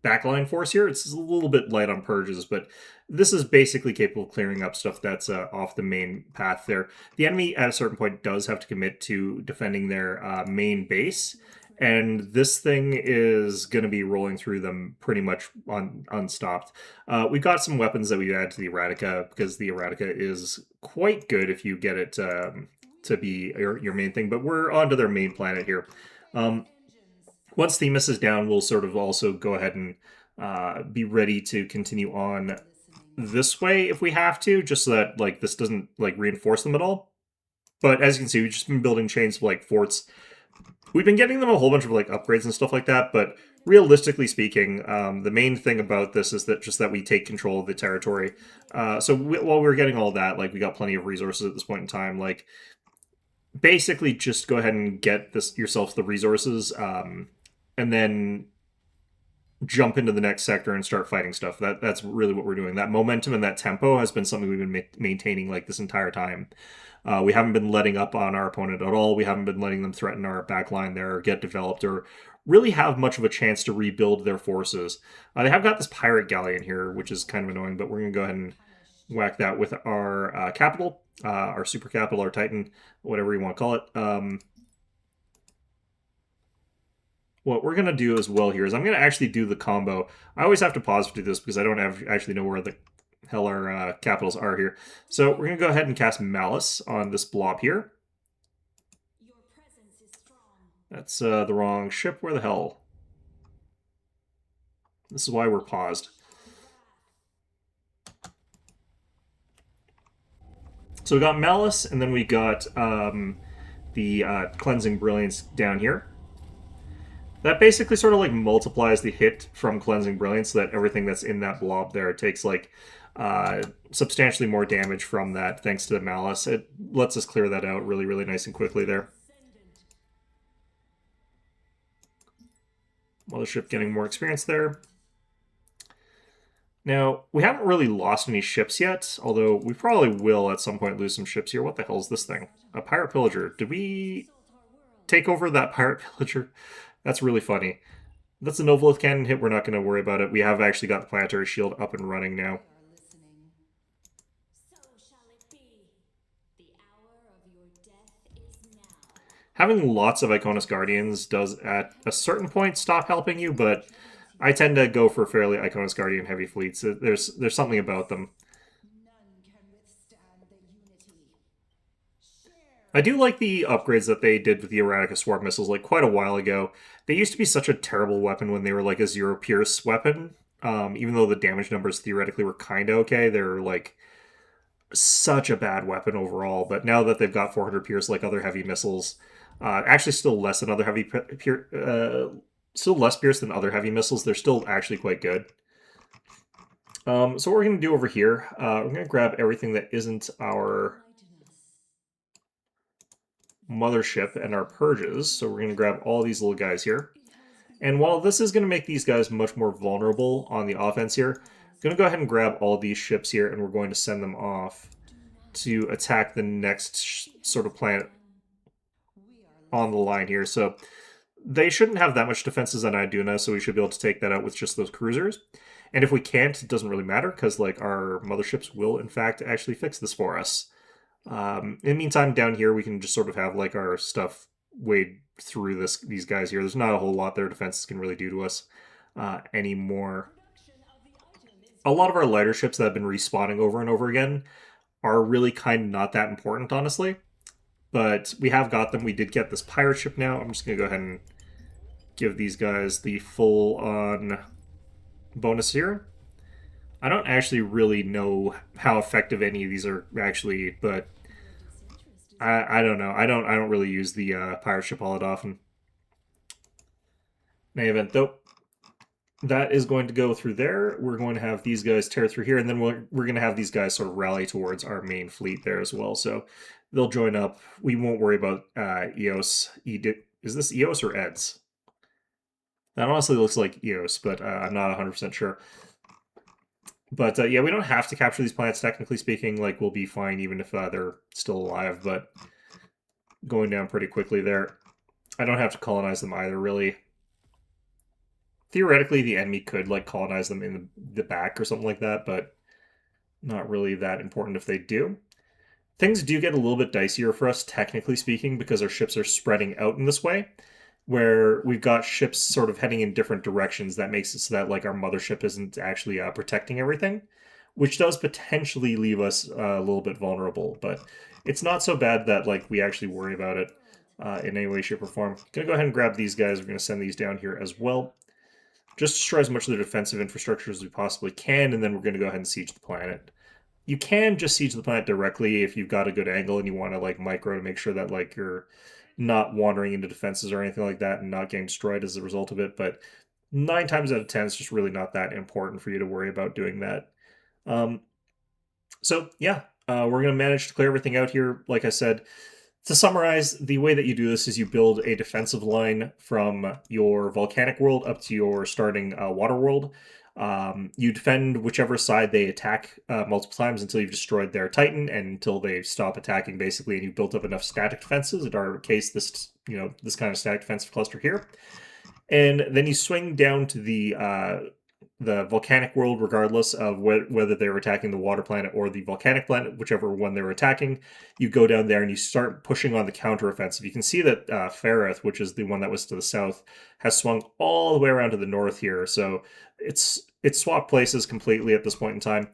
backline force here. It's a little bit light on purges, but this is basically capable of clearing up stuff that's off the main path there. The enemy at a certain point does have to commit to defending their main base. And this thing is going to be rolling through them pretty much unstopped. We've got some weapons that we add to the Eradika, because the Eradika is quite good if you get it to be your main thing. But we're onto their main planet here. Once Themis is down, we'll sort of also go ahead and be ready to continue on this way if we have to, just so that like this doesn't like reinforce them at all. But as you can see, we've just been building chains of like forts. We've been getting them a whole bunch of like upgrades and stuff like that, but realistically speaking, the main thing about this is that we take control of the territory. So while we were getting all that, like we got plenty of resources at this point in time. Like basically, just go ahead and get yourself the resources, and then jump into the next sector and start fighting stuff. That's really what we're doing. That momentum and that tempo has been something we've been maintaining like this entire time. We haven't been letting up on our opponent at all. We haven't been letting them threaten our backline there or get developed or really have much of a chance to rebuild their forces. They have got this pirate galleon here, which is kind of annoying, but we're going to go ahead and whack that with our capital, our super capital, our titan, whatever you want to call it. What we're going to do as well here is I'm going to actually do the combo. I always have to pause to do this because I don't actually know where the hell our capitals are here. So we're going to go ahead and cast Malice on this blob here. Your presence is strong. That's the wrong ship. Where the hell? This is why we're paused. So we got Malice, and then we got the Cleansing Brilliance down here. That basically sort of like multiplies the hit from Cleansing Brilliance, so that everything that's in that blob there takes like substantially more damage from that thanks to the Malice. It lets us clear that out really, really nice and quickly there. Mothership getting more experience there. Now, we haven't really lost any ships yet, although we probably will at some point lose some ships here. What the hell is this thing? A Pirate Pillager. Did we take over that Pirate Pillager? That's really funny. That's a Novolith cannon hit. We're not going to worry about it. We have actually got the planetary shield up and running now. So shall it be. The hour of your death is now. Having lots of Iconus Guardians does, at a certain point, stop helping you, but I tend to go for fairly Iconus Guardian heavy fleets. There's something about them. None can withstand the unity. I do like the upgrades that they did with the Eradika Swarm missiles like quite a while ago. They used to be such a terrible weapon when they were like a 0 pierce weapon. Even though the damage numbers theoretically were kind of okay, they're like such a bad weapon overall. But now that they've got 400 pierce like other heavy missiles, actually still less than other heavy still less pierce than other heavy missiles, they're still actually quite good. So what we're going to do over here, we're going to grab everything that isn't our mothership and our purges. So we're going to grab all these little guys here. And while this is going to make these guys much more vulnerable on the offense here, I'm going to go ahead and grab all these ships here, and we're going to send them off to attack the next sort of planet on the line here. So they shouldn't have that much defenses on Iduna, so we should be able to take that out with just those cruisers. And if we can't, it doesn't really matter, because like our motherships will in fact actually fix this for us. In the meantime, down here we can just sort of have like our stuff wade through these guys here. There's not a whole lot their defenses can really do to us anymore. A lot of our lighter ships that have been respawning over and over again are really kind of not that important, honestly. But we have got them. We did get this pirate ship now. I'm just going to go ahead and give these guys the full-on bonus here. I don't actually really know how effective any of these are actually, but I don't know. I don't really use the pirate ship all that often. In any event, though, that is going to go through there. We're going to have these guys tear through here, and then we're going to have these guys sort of rally towards our main fleet there as well. So they'll join up. We won't worry about EOS. Is this EOS or EDS? That honestly looks like Eos, but I'm not 100% sure. But yeah, we don't have to capture these planets, technically speaking. Like, we'll be fine even if they're still alive, but going down pretty quickly there. I don't have to colonize them either, really. Theoretically, the enemy could, like, colonize them in the back or something like that, but not really that important if they do. Things do get a little bit dicier for us, technically speaking, because our ships are spreading out in this way, where we've got ships sort of heading in different directions. That makes it so that like our mothership isn't actually protecting everything, which does potentially leave us a little bit vulnerable. But it's not so bad that like we actually worry about it in any way, shape, or form. Gonna go ahead and grab these guys. We're gonna send these down here as well. Just destroy as much of the defensive infrastructure as we possibly can, and then we're gonna go ahead and siege the planet. You can just siege the planet directly if you've got a good angle and you want to like micro to make sure that like you're not wandering into defenses or anything like that and not getting destroyed as a result of it. But 9 times out of 10, it's just really not that important for you to worry about doing that. Um, so yeah, we're gonna manage to clear everything out here. Like I said, to summarize, the way that you do this is you build a defensive line from your volcanic world up to your starting water world. You defend whichever side they attack multiple times until you've destroyed their Titan and until they stop attacking, basically, and you've built up enough static defenses. In our case, this kind of static defensive cluster here, and then you swing down to the volcanic world, regardless of whether they were attacking the water planet or the volcanic planet, whichever one they were attacking. You go down there and you start pushing on the counteroffensive. You can see that Ferrith, which is the one that was to the south, has swung all the way around to the north here. So it's swapped places completely at this point in time,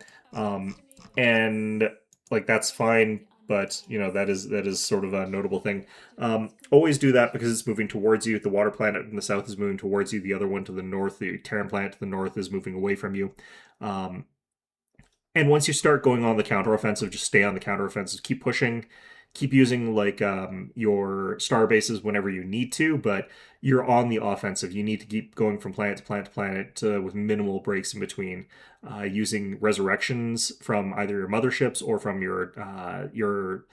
and like that's fine. But that is sort of a notable thing. Always do that because it's moving towards you. The water planet in the south is moving towards you. The other one to the north, the Terran planet to the north, is moving away from you. And once you start going on the counteroffensive, just stay on the counteroffensive. Keep pushing. Keep using like your star bases whenever you need to, but you're on the offensive. You need to keep going from planet to planet to planet with minimal breaks in between, using resurrections from either your motherships or from your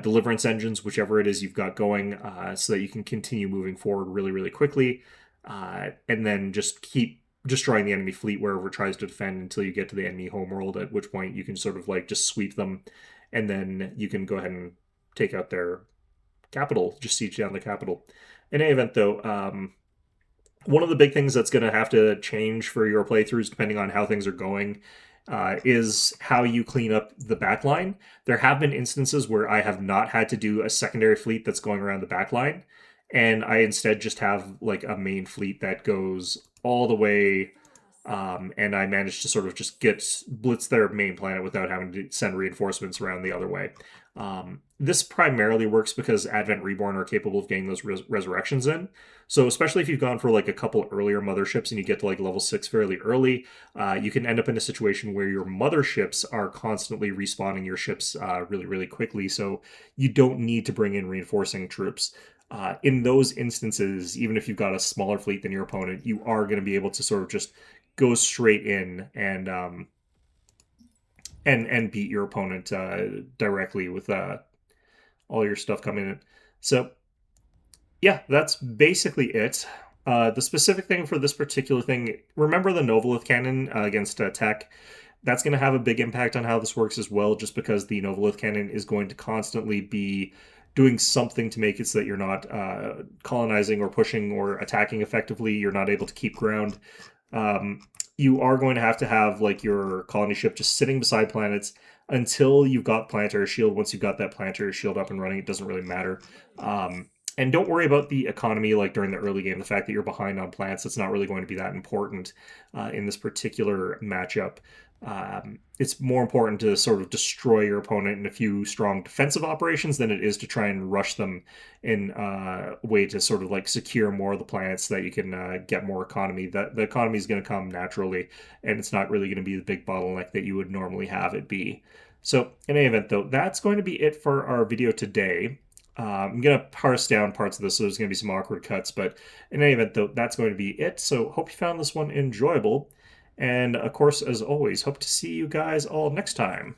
deliverance engines, whichever it is you've got going, so that you can continue moving forward really, really quickly, and then just keep destroying the enemy fleet wherever it tries to defend until you get to the enemy homeworld, at which point you can sort of like just sweep them, and then you can go ahead and take out their capital, just siege down the capital. In any event, though, one of the big things that's going to have to change for your playthroughs, depending on how things are going, is how you clean up the backline. There have been instances where I have not had to do a secondary fleet that's going around the backline, and I instead just have like a main fleet that goes all the way, and I managed to sort of just blitz their main planet without having to send reinforcements around the other way. This primarily works because Advent Reborn are capable of getting those resurrections in. So especially if you've gone for like a couple earlier motherships and you get to like level 6 fairly early, you can end up in a situation where your motherships are constantly respawning your ships really, really quickly. So you don't need to bring in reinforcing troops. In those instances, even if you've got a smaller fleet than your opponent, you are going to be able to sort of just go straight in and beat your opponent directly with all your stuff coming in. So yeah, that's basically it. The specific thing for this particular thing, remember the Novolith cannon against tech? That's going to have a big impact on how this works as well, just because the Novolith cannon is going to constantly be doing something to make it so that you're not colonizing or pushing or attacking effectively. You're not able to keep ground. You are going to have like your colony ship just sitting beside planets until you've got planetary shield. Once you've got that planetary shield up and running, it doesn't really matter. And don't worry about the economy like during the early game. The fact that you're behind on plants, it's not really going to be that important in this particular matchup. It's more important to sort of destroy your opponent in a few strong defensive operations than it is to try and rush them in a way to sort of like secure more of the planets so that you can get more economy. The economy is going to come naturally, and it's not really going to be the big bottleneck that you would normally have it be. So in any event, though, that's going to be it for our video today. I'm going to parse down parts of this, so there's going to be some awkward cuts, but in any event, though, that's going to be it. So hope you found this one enjoyable. And of course, as always, hope to see you guys all next time.